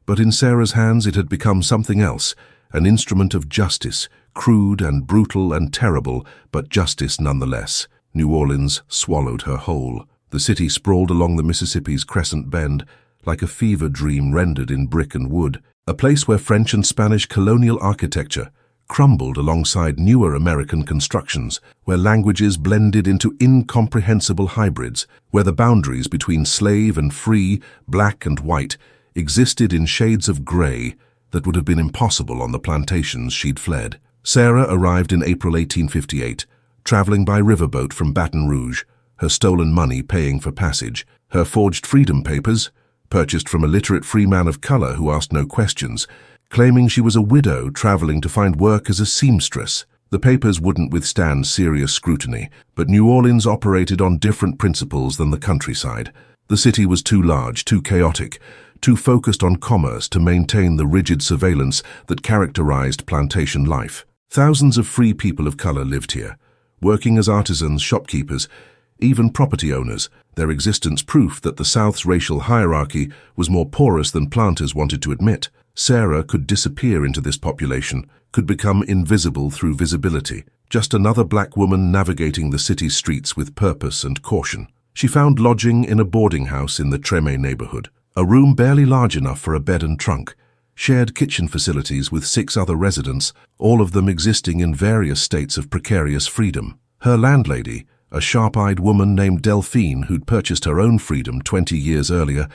but in Sarah's hands it had become something else, an instrument of justice, crude and brutal and terrible, but justice nonetheless. New Orleans swallowed her whole. The city sprawled along the Mississippi's crescent bend, like a fever dream rendered in brick and wood, a place where French and Spanish colonial architecture crumbled alongside newer American constructions, where languages blended into incomprehensible hybrids, where the boundaries between slave and free, black and white, existed in shades of gray that would have been impossible on the plantations she'd fled. Sarah arrived in April 1858, traveling by riverboat from Baton Rouge, her stolen money paying for passage, her forged freedom papers, purchased from a literate free man of color who asked no questions, claiming she was a widow traveling to find work as a seamstress. The papers wouldn't withstand serious scrutiny, but New Orleans operated on different principles than the countryside. The city was too large, too chaotic, too focused on commerce to maintain the rigid surveillance that characterized plantation life. Thousands of free people of color lived here, working as artisans, shopkeepers, even property owners, their existence proof that the South's racial hierarchy was more porous than planters wanted to admit. Sarah could disappear into this population, could become invisible through visibility, just another black woman navigating the city's streets with purpose and caution. She found lodging in a boarding house in the Treme neighborhood, a room barely large enough for a bed and trunk, shared kitchen facilities with 6 other residents, all of them existing in various states of precarious freedom. Her landlady, a sharp-eyed woman named Delphine who'd purchased her own freedom 20 years earlier,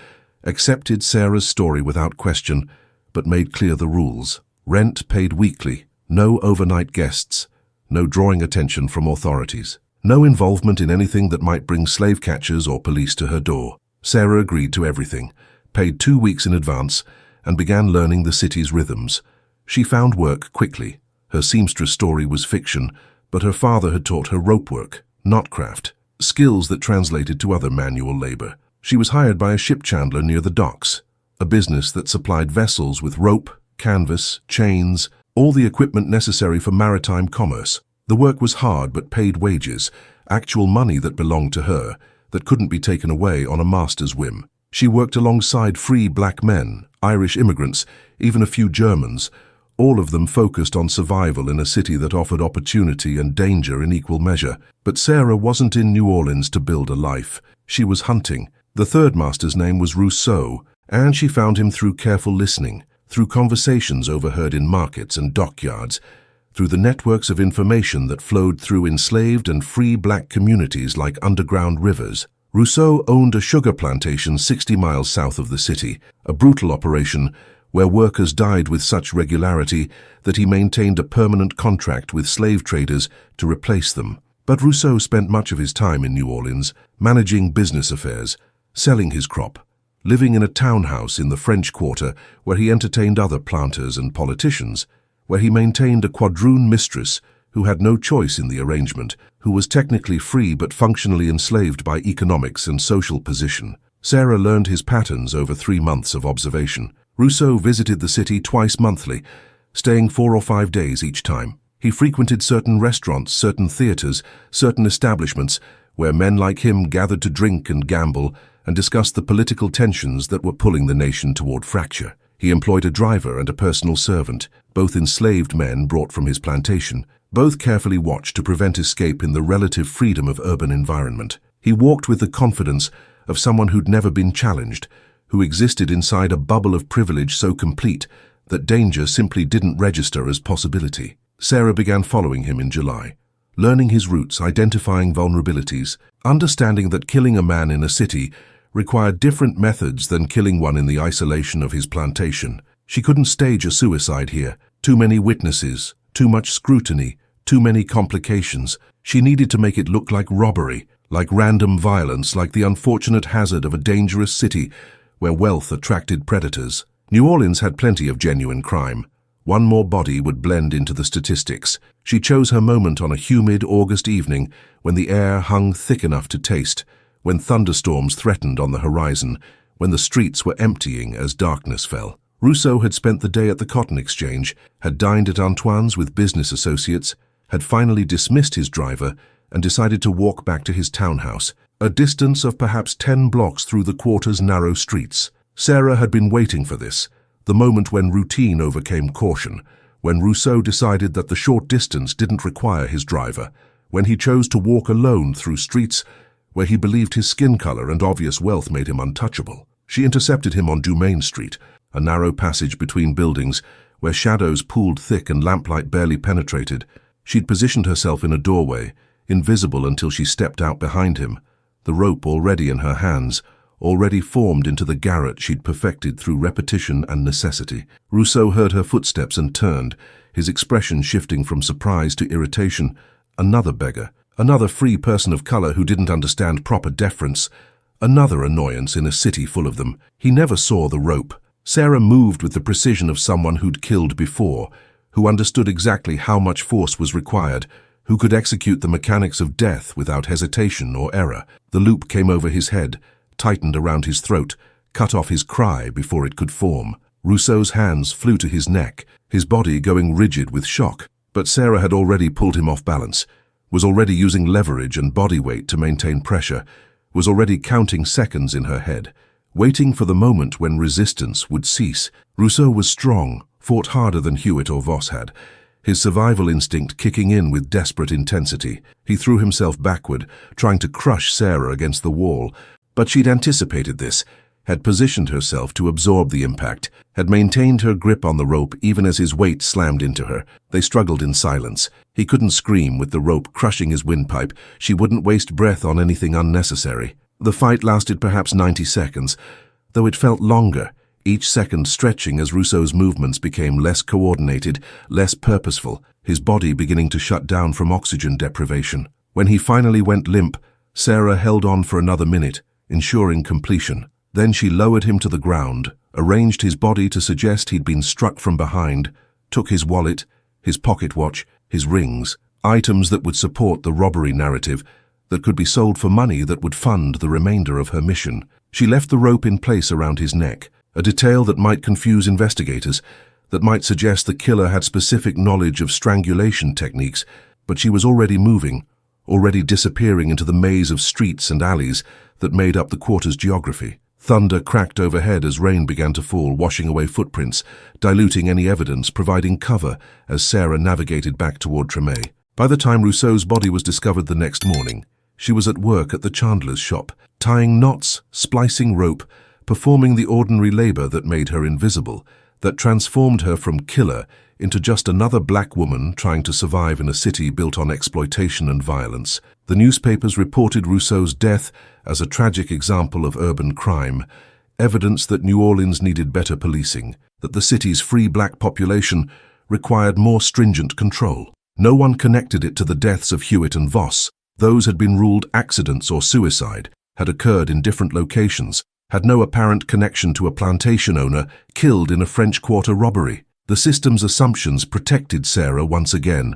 accepted Sarah's story without question, but made clear the rules. Rent paid weekly, no overnight guests, no drawing attention from authorities. No involvement in anything that might bring slave catchers or police to her door. Sarah agreed to everything, paid 2 weeks in advance, and began learning the city's rhythms. She found work quickly. Her seamstress story was fiction, but her father had taught her rope work, knot craft, skills that translated to other manual labor. She was hired by a ship chandler near the docks, a business that supplied vessels with rope, canvas, chains, all the equipment necessary for maritime commerce. The work was hard but paid wages, actual money that belonged to her, that couldn't be taken away on a master's whim. She worked alongside free black men, Irish immigrants, even a few Germans, all of them focused on survival in a city that offered opportunity and danger in equal measure. But Sarah wasn't in New Orleans to build a life. She was hunting. The third master's name was Rousseau, and she found him through careful listening, through conversations overheard in markets and dockyards, through the networks of information that flowed through enslaved and free black communities like underground rivers. Rousseau owned a sugar plantation 60 miles south of the city, a brutal operation where workers died with such regularity that he maintained a permanent contract with slave traders to replace them. But Rousseau spent much of his time in New Orleans, managing business affairs, selling his crop, living in a townhouse in the French Quarter where he entertained other planters and politicians, where he maintained a quadroon mistress who had no choice in the arrangement, who was technically free but functionally enslaved by economics and social position. Sarah learned his patterns over 3 months of observation. Rousseau visited the city twice monthly, staying 4 or 5 days each time. He frequented certain restaurants, certain theaters, certain establishments, where men like him gathered to drink and gamble and discuss the political tensions that were pulling the nation toward fracture. He employed a driver and a personal servant, both enslaved men brought from his plantation, both carefully watched to prevent escape in the relative freedom of urban environment. He walked with the confidence of someone who'd never been challenged, who existed inside a bubble of privilege so complete that danger simply didn't register as possibility. Sarah began following him in July, learning his routes, identifying vulnerabilities, understanding that killing a man in a city required different methods than killing one in the isolation of his plantation. She couldn't stage a suicide here. Too many witnesses, too much scrutiny, too many complications. She needed to make it look like robbery, like random violence, like the unfortunate hazard of a dangerous city where wealth attracted predators. New Orleans had plenty of genuine crime. One more body would blend into the statistics. She chose her moment on a humid August evening when the air hung thick enough to taste, when thunderstorms threatened on the horizon, when the streets were emptying as darkness fell. Rousseau had spent the day at the Cotton Exchange, had dined at Antoine's with business associates, had finally dismissed his driver and decided to walk back to his townhouse, a distance of perhaps 10 blocks through the quarter's narrow streets. Sarah had been waiting for this, the moment when routine overcame caution, when Rousseau decided that the short distance didn't require his driver, when he chose to walk alone through streets where he believed his skin color and obvious wealth made him untouchable. She intercepted him on Dumaine Street, a narrow passage between buildings where shadows pooled thick and lamplight barely penetrated. She'd positioned herself in a doorway, invisible until she stepped out behind him, the rope already in her hands, already formed into the garrote she'd perfected through repetition and necessity. Rousseau heard her footsteps and turned, his expression shifting from surprise to irritation. Another beggar, another free person of color who didn't understand proper deference, another annoyance in a city full of them. He never saw the rope. Sarah moved with the precision of someone who'd killed before, who understood exactly how much force was required, who could execute the mechanics of death without hesitation or error. The loop came over his head, tightened around his throat, cut off his cry before it could form. Rousseau's hands flew to his neck, his body going rigid with shock. But Sarah had already pulled him off balance, was already using leverage and body weight to maintain pressure, was already counting seconds in her head, waiting for the moment when resistance would cease. Rousseau was strong, fought harder than Hewitt or Voss had, his survival instinct kicking in with desperate intensity. He threw himself backward, trying to crush Sarah against the wall, but she'd anticipated this, had positioned herself to absorb the impact, had maintained her grip on the rope even as his weight slammed into her. They struggled in silence. He couldn't scream with the rope crushing his windpipe. She wouldn't waste breath on anything unnecessary. The fight lasted perhaps 90 seconds, though it felt longer, each second stretching as Rousseau's movements became less coordinated, less purposeful, his body beginning to shut down from oxygen deprivation. When he finally went limp, Sarah held on for another minute, ensuring completion. Then she lowered him to the ground, arranged his body to suggest he'd been struck from behind, took his wallet, his pocket watch, his rings, items that would support the robbery narrative, that could be sold for money that would fund the remainder of her mission. She left the rope in place around his neck, a detail that might confuse investigators, that might suggest the killer had specific knowledge of strangulation techniques, but she was already moving, already disappearing into the maze of streets and alleys that made up the quarter's geography. Thunder cracked overhead as rain began to fall, washing away footprints, diluting any evidence, providing cover as Sarah navigated back toward Tremay. By the time Rousseau's body was discovered the next morning, she was at work at the chandler's shop, tying knots, splicing rope, performing the ordinary labor that made her invisible, that transformed her from killer into just another black woman trying to survive in a city built on exploitation and violence. The newspapers reported Rousseau's death as a tragic example of urban crime, evidence that New Orleans needed better policing, that the city's free black population required more stringent control. No one connected it to the deaths of Hewitt and Voss. Those had been ruled accidents or suicide, had occurred in different locations, had no apparent connection to a plantation owner killed in a French Quarter robbery. The system's assumptions protected Sarah once again.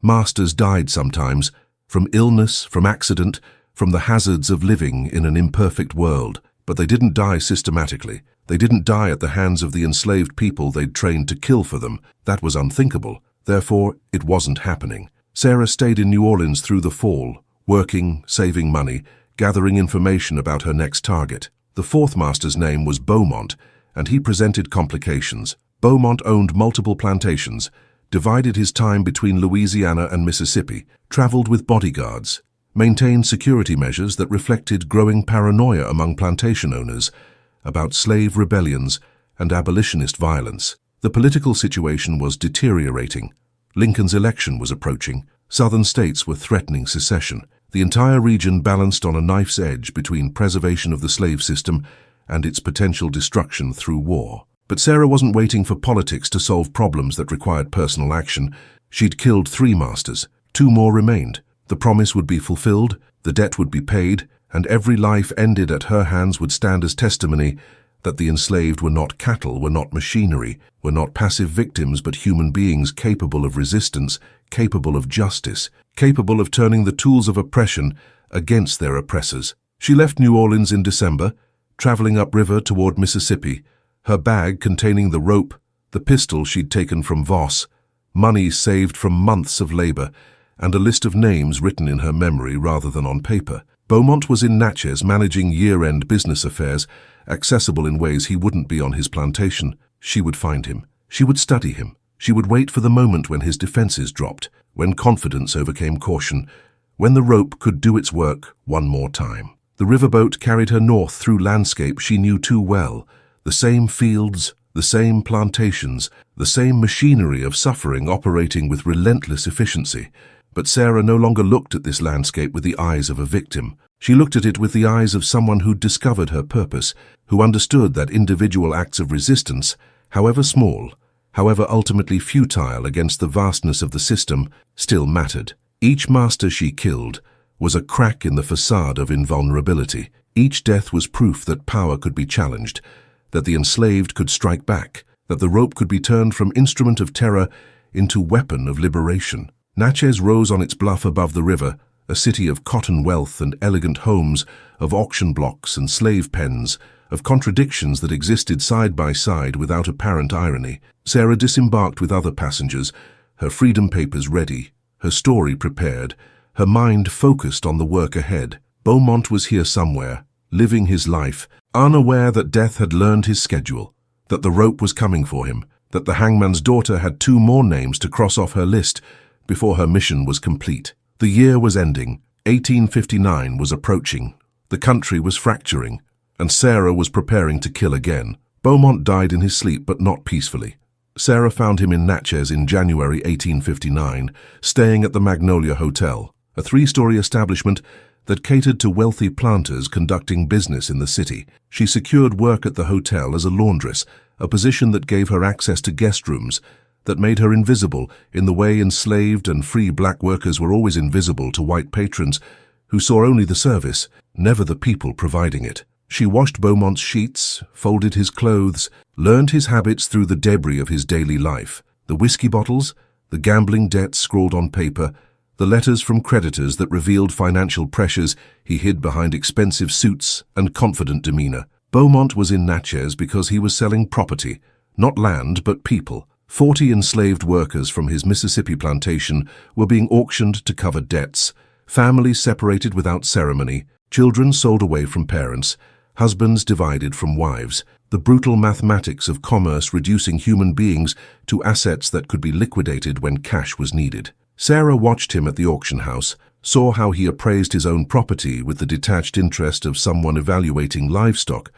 Masters died sometimes, from illness, from accident, from the hazards of living in an imperfect world. But they didn't die systematically. They didn't die at the hands of the enslaved people they'd trained to kill for them. That was unthinkable. Therefore, it wasn't happening. Sarah stayed in New Orleans through the fall, working, saving money, gathering information about her next target. The fourth master's name was Beaumont, and he presented complications. Beaumont owned multiple plantations, divided his time between Louisiana and Mississippi, traveled with bodyguards, maintained security measures that reflected growing paranoia among plantation owners about slave rebellions and abolitionist violence. The political situation was deteriorating. Lincoln's election was approaching. Southern states were threatening secession. The entire region balanced on a knife's edge between preservation of the slave system and its potential destruction through war. But Sarah wasn't waiting for politics to solve problems that required personal action. She'd killed 3 masters. 2 more remained. The promise would be fulfilled, the debt would be paid, and every life ended at her hands would stand as testimony that the enslaved were not cattle, were not machinery, were not passive victims, but human beings capable of resistance, capable of justice, capable of turning the tools of oppression against their oppressors. She left New Orleans in December, traveling upriver toward Mississippi, her bag containing the rope, the pistol she'd taken from Voss, money saved from months of labor, and a list of names written in her memory rather than on paper. Beaumont was in Natchez managing year-end business affairs, accessible in ways he wouldn't be on his plantation. She would find him. She would study him. She would wait for the moment when his defenses dropped, when confidence overcame caution, when the rope could do its work one more time. The riverboat carried her north through landscape she knew too well, the same fields, the same plantations, the same machinery of suffering operating with relentless efficiency. But Sarah no longer looked at this landscape with the eyes of a victim. She looked at it with the eyes of someone who'd discovered her purpose, who understood that individual acts of resistance, however small, however ultimately futile against the vastness of the system, still mattered. Each master she killed was a crack in the facade of invulnerability. Each death was proof that power could be challenged, that the enslaved could strike back, that the rope could be turned from instrument of terror into weapon of liberation. Natchez rose on its bluff above the river, a city of cotton wealth and elegant homes, of auction blocks and slave pens, of contradictions that existed side by side without apparent irony. Sarah disembarked with other passengers, her freedom papers ready, her story prepared, her mind focused on the work ahead. Beaumont was here somewhere, living his life, unaware that death had learned his schedule, that the rope was coming for him, that the hangman's daughter had 2 more names to cross off her list before her mission was complete. The year was ending, 1859 was approaching, the country was fracturing, and Sarah was preparing to kill again. Beaumont died in his sleep, but not peacefully. Sarah found him in Natchez in January 1859, staying at the Magnolia Hotel, a 3-story establishment that catered to wealthy planters conducting business in the city. She secured work at the hotel as a laundress, a position that gave her access to guest rooms, that made her invisible in the way enslaved and free black workers were always invisible to white patrons who saw only the service, never the people providing it. She washed Beaumont's sheets, folded his clothes, learned his habits through the debris of his daily life. The whiskey bottles, the gambling debts scrawled on paper, the letters from creditors that revealed financial pressures he hid behind expensive suits and confident demeanor. Beaumont was in Natchez because he was selling property, not land but people. 40 enslaved workers from his Mississippi plantation were being auctioned to cover debts, families separated without ceremony, children sold away from parents, husbands divided from wives, the brutal mathematics of commerce reducing human beings to assets that could be liquidated when cash was needed. Sarah watched him at the auction house, saw how he appraised his own property with the detached interest of someone evaluating livestock,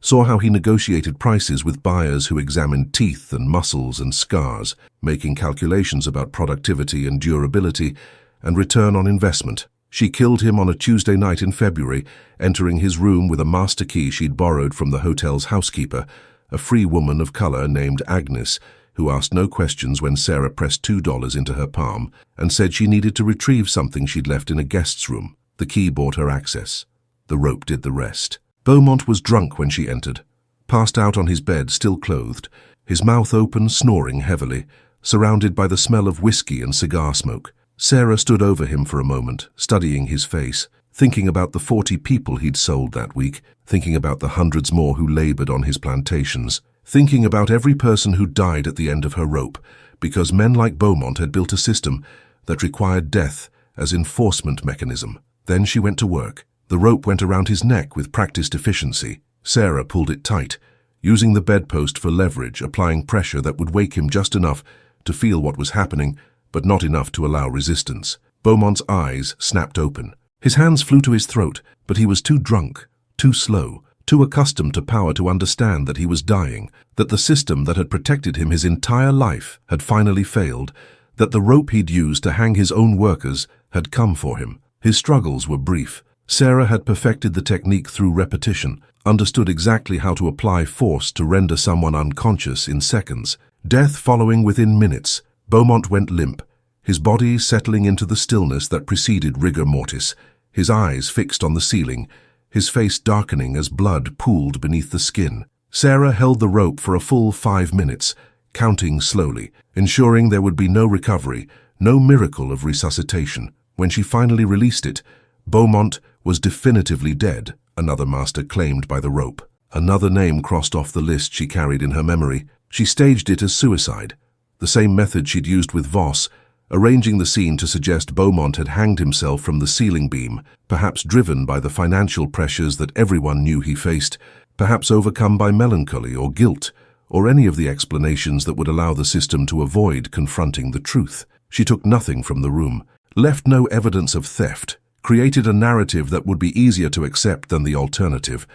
saw how he negotiated prices with buyers who examined teeth and muscles and scars, making calculations about productivity and durability and return on investment. She killed him on a Tuesday night in February, entering his room with a master key she'd borrowed from the hotel's housekeeper, a free woman of color named Agnes, who asked no questions when Sarah pressed $2 into her palm and said she needed to retrieve something she'd left in a guest's room. The key bought her access. The rope did the rest. Beaumont was drunk when she entered, passed out on his bed, still clothed, his mouth open, snoring heavily, surrounded by the smell of whiskey and cigar smoke. Sarah stood over him for a moment, studying his face, thinking about the 40 people he'd sold that week, thinking about the hundreds more who labored on his plantations, thinking about every person who died at the end of her rope, because men like Beaumont had built a system that required death as enforcement mechanism. Then she went to work. The rope went around his neck with practiced efficiency. Sarah pulled it tight, using the bedpost for leverage, applying pressure that would wake him just enough to feel what was happening, but not enough to allow resistance. Beaumont's eyes snapped open. His hands flew to his throat, but he was too drunk, too slow, too accustomed to power to understand that he was dying, that the system that had protected him his entire life had finally failed, that the rope he'd used to hang his own workers had come for him. His struggles were brief. Sarah had perfected the technique through repetition, understood exactly how to apply force to render someone unconscious in seconds. Death following within minutes. Beaumont went limp, his body settling into the stillness that preceded rigor mortis, his eyes fixed on the ceiling, his face darkening as blood pooled beneath the skin. Sarah held the rope for a full 5 minutes, counting slowly, ensuring there would be no recovery, no miracle of resuscitation. When she finally released it, Beaumont was definitively dead, another master claimed by the rope. Another name crossed off the list she carried in her memory. She staged it as suicide, the same method she'd used with Voss, arranging the scene to suggest Beaumont had hanged himself from the ceiling beam, perhaps driven by the financial pressures that everyone knew he faced, perhaps overcome by melancholy or guilt, or any of the explanations that would allow the system to avoid confronting the truth. She took nothing from the room, left no evidence of theft, created a narrative that would be easier to accept than the alternative,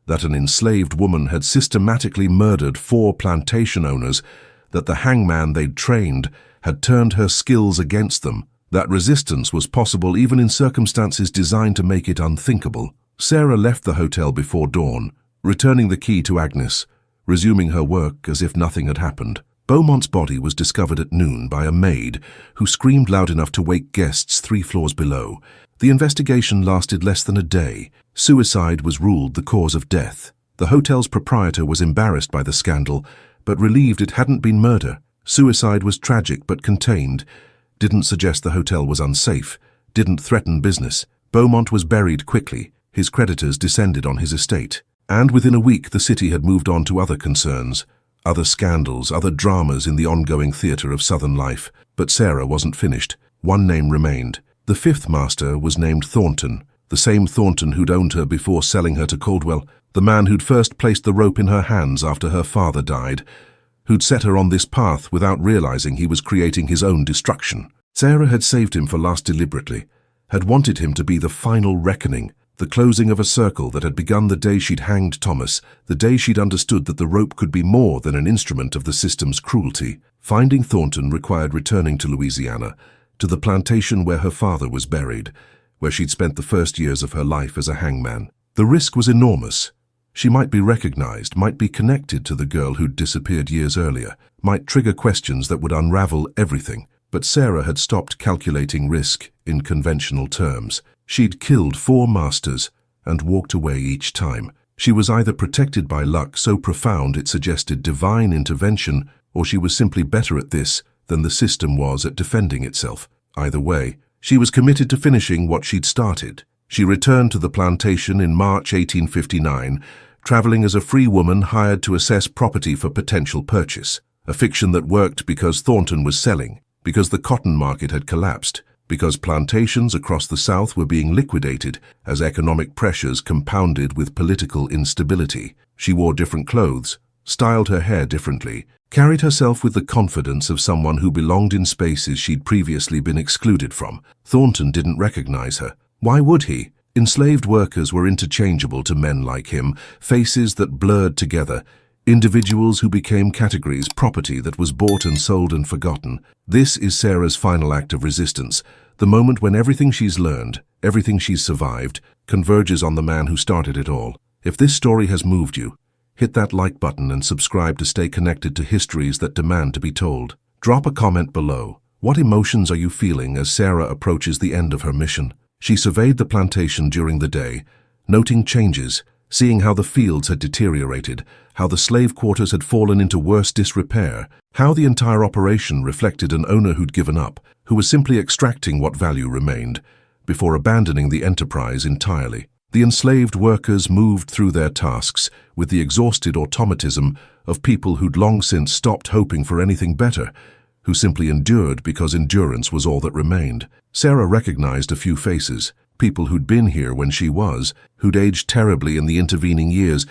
that an enslaved woman had systematically murdered 4 plantation owners, that the hangman they'd trained had turned her skills against them, that resistance was possible even in circumstances designed to make it unthinkable. Sarah left the hotel before dawn, returning the key to Agnes, resuming her work as if nothing had happened. Beaumont's body was discovered at noon by a maid who screamed loud enough to wake guests 3 floors below. The investigation lasted less than a day. Suicide was ruled the cause of death. The hotel's proprietor was embarrassed by the scandal, but relieved it hadn't been murder. Suicide was tragic but contained, didn't suggest the hotel was unsafe, didn't threaten business. Beaumont was buried quickly. His creditors descended on his estate. And within a week the city had moved on to other concerns, other scandals, other dramas in the ongoing theatre of Southern life. But Sarah wasn't finished. One name remained. The 5th master was named Thornton, the same Thornton who'd owned her before selling her to Caldwell, the man who'd first placed the rope in her hands after her father died, who'd set her on this path without realizing he was creating his own destruction. Sarah had saved him for last deliberately, had wanted him to be the final reckoning, the closing of a circle that had begun the day she'd hanged Thomas, the day she'd understood that the rope could be more than an instrument of the system's cruelty. Finding Thornton required returning to Louisiana, to the plantation where her father was buried, where she'd spent the first years of her life as a hangman. The risk was enormous. She might be recognized, might be connected to the girl who'd disappeared years earlier, might trigger questions that would unravel everything. But Sarah had stopped calculating risk in conventional terms. She'd killed 4 masters and walked away each time. She was either protected by luck so profound it suggested divine intervention, or she was simply better at this than the system was at defending itself. Either way, she was committed to finishing what she'd started. She returned to the plantation in March 1859, traveling as a free woman hired to assess property for potential purchase. A fiction that worked because Thornton was selling, because the cotton market had collapsed, because plantations across the South were being liquidated as economic pressures compounded with political instability. She wore different clothes, styled her hair differently, carried herself with the confidence of someone who belonged in spaces she'd previously been excluded from. Thornton didn't recognize her. Why would he? Enslaved workers were interchangeable to men like him, faces that blurred together, individuals who became categories, property that was bought and sold and forgotten. This is Sarah's final act of resistance, the moment when everything she's learned, everything she's survived, converges on the man who started it all. If this story has moved you, hit that like button and subscribe to stay connected to histories that demand to be told. Drop a comment below. What emotions are you feeling as Sarah approaches the end of her mission? She surveyed the plantation during the day, noting changes, seeing how the fields had deteriorated, how the slave quarters had fallen into worse disrepair, how the entire operation reflected an owner who'd given up, who was simply extracting what value remained, before abandoning the enterprise entirely. The enslaved workers moved through their tasks with the exhausted automatism of people who'd long since stopped hoping for anything better, who simply endured because endurance was all that remained. Sarah recognized a few faces, people who'd been here when she was, who'd aged terribly in the intervening years,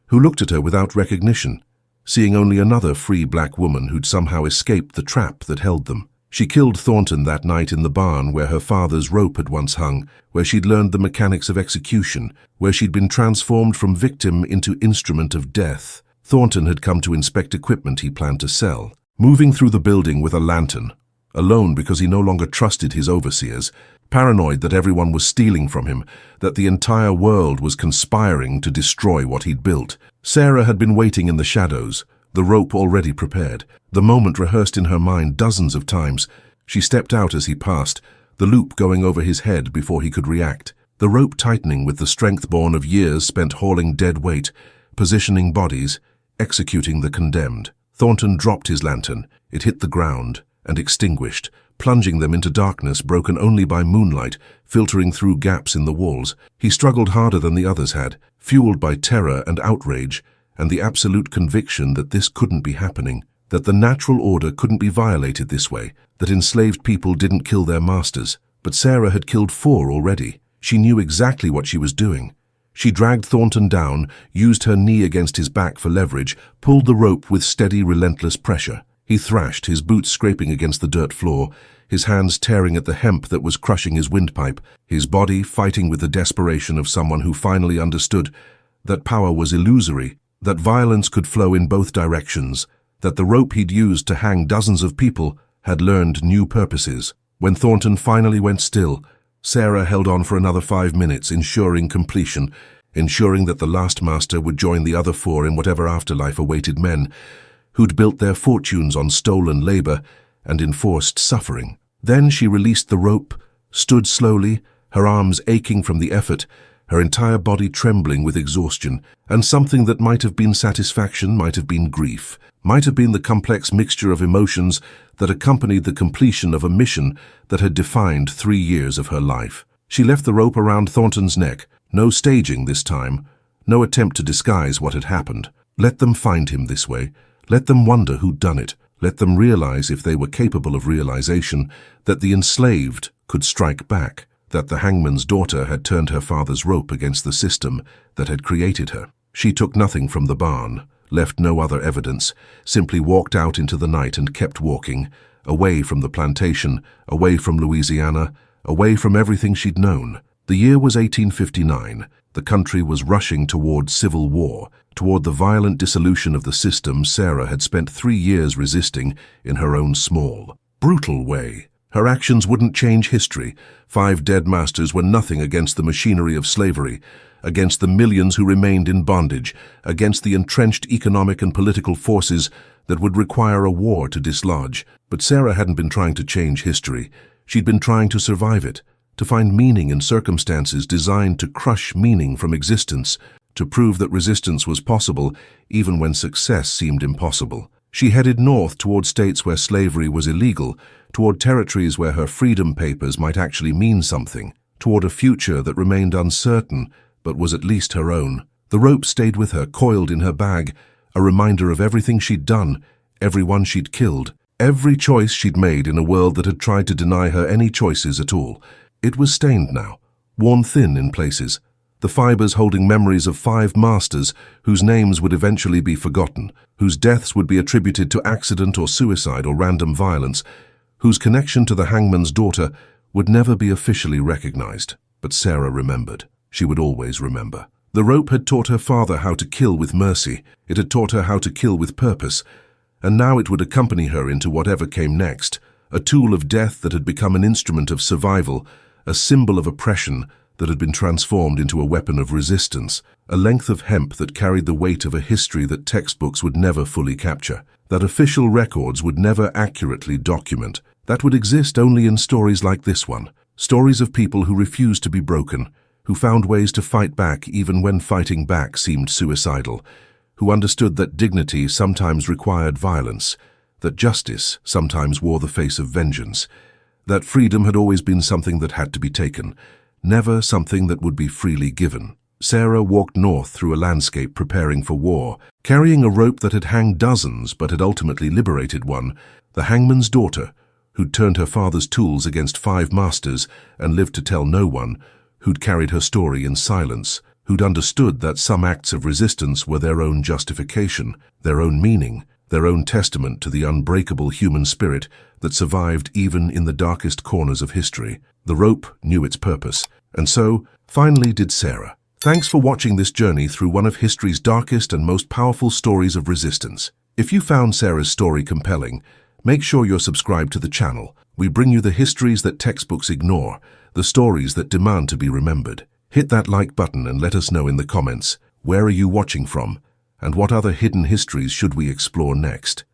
who looked at her without recognition, seeing only another free black woman who'd somehow escaped the trap that held them. She killed Thornton that night in the barn where her father's rope had once hung, where she'd learned the mechanics of execution, where she'd been transformed from victim into instrument of death. Thornton had come to inspect equipment he planned to sell. Moving through the building with a lantern, alone because he no longer trusted his overseers, paranoid that everyone was stealing from him, that the entire world was conspiring to destroy what he'd built. Sarah had been waiting in the shadows, the rope already prepared, the moment rehearsed in her mind dozens of times. She stepped out as he passed, the loop going over his head before he could react, the rope tightening with the strength born of years spent hauling dead weight, positioning bodies, executing the condemned. Thornton dropped his lantern. It hit the ground and extinguished, plunging them into darkness broken only by moonlight filtering through gaps in the walls. He struggled harder than the others had, fueled by terror and outrage and the absolute conviction that this couldn't be happening, that the natural order couldn't be violated this way, that enslaved people didn't kill their masters. But Sarah had killed 4 already. She knew exactly what she was doing. She dragged Thornton down, used her knee against his back for leverage, pulled the rope with steady, relentless pressure. He thrashed, his boots scraping against the dirt floor, his hands tearing at the hemp that was crushing his windpipe, his body fighting with the desperation of someone who finally understood that power was illusory, that violence could flow in both directions, that the rope he'd used to hang dozens of people had learned new purposes. When Thornton finally went still, Sarah held on for another 5 minutes, ensuring completion, ensuring that the last master would join the other 4 in whatever afterlife awaited men who'd built their fortunes on stolen labor and enforced suffering. Then she released the rope, stood slowly, her arms aching from the effort, her entire body trembling with exhaustion, and something that might have been satisfaction, might have been grief, might have been the complex mixture of emotions that accompanied the completion of a mission that had defined 3 years of her life. She left the rope around Thornton's neck, no staging this time, no attempt to disguise what had happened. Let them find him this way. Let them wonder who'd done it. Let them realize, if they were capable of realization, that the enslaved could strike back, that the hangman's daughter had turned her father's rope against the system that had created her. She took nothing from the barn, left no other evidence, simply walked out into the night and kept walking, away from the plantation, away from Louisiana, away from everything she'd known. The year was 1859. The country was rushing toward civil war, toward the violent dissolution of the system Sarah had spent 3 years resisting in her own small, brutal way. Her actions wouldn't change history. 5 dead masters were nothing against the machinery of slavery, against the millions who remained in bondage, against the entrenched economic and political forces that would require a war to dislodge. But Sarah hadn't been trying to change history. She'd been trying to survive it, to find meaning in circumstances designed to crush meaning from existence, to prove that resistance was possible even when success seemed impossible. She headed north toward states where slavery was illegal, toward territories where her freedom papers might actually mean something, toward a future that remained uncertain but was at least her own. The rope stayed with her, coiled in her bag, a reminder of everything she'd done, everyone she'd killed, every choice she'd made in a world that had tried to deny her any choices at all. It was stained now, worn thin in places, the fibers holding memories of 5 masters whose names would eventually be forgotten, whose deaths would be attributed to accident or suicide or random violence, whose connection to the hangman's daughter would never be officially recognized. But Sarah remembered. She would always remember. The rope had taught her father how to kill with mercy. It had taught her how to kill with purpose. And now it would accompany her into whatever came next, a tool of death that had become an instrument of survival, a symbol of oppression that had been transformed into a weapon of resistance, a length of hemp that carried the weight of a history that textbooks would never fully capture, that official records would never accurately document, that would exist only in stories like this one, stories of people who refused to be broken, who found ways to fight back even when fighting back seemed suicidal, who understood that dignity sometimes required violence, that justice sometimes wore the face of vengeance, that freedom had always been something that had to be taken, never something that would be freely given. Sarah walked north through a landscape preparing for war, carrying a rope that had hanged dozens but had ultimately liberated one, the hangman's daughter, who'd turned her father's tools against 5 masters and lived to tell no one, who'd carried her story in silence, who'd understood that some acts of resistance were their own justification, their own meaning, their own testament to the unbreakable human spirit that survived even in the darkest corners of history. The rope knew its purpose, and so, finally did Sarah. Thanks for watching this journey through one of history's darkest and most powerful stories of resistance. If you found Sarah's story compelling, make sure you're subscribed to the channel. We bring you the histories that textbooks ignore, the stories that demand to be remembered. Hit that like button and let us know in the comments, where are you watching from, and what other hidden histories should we explore next?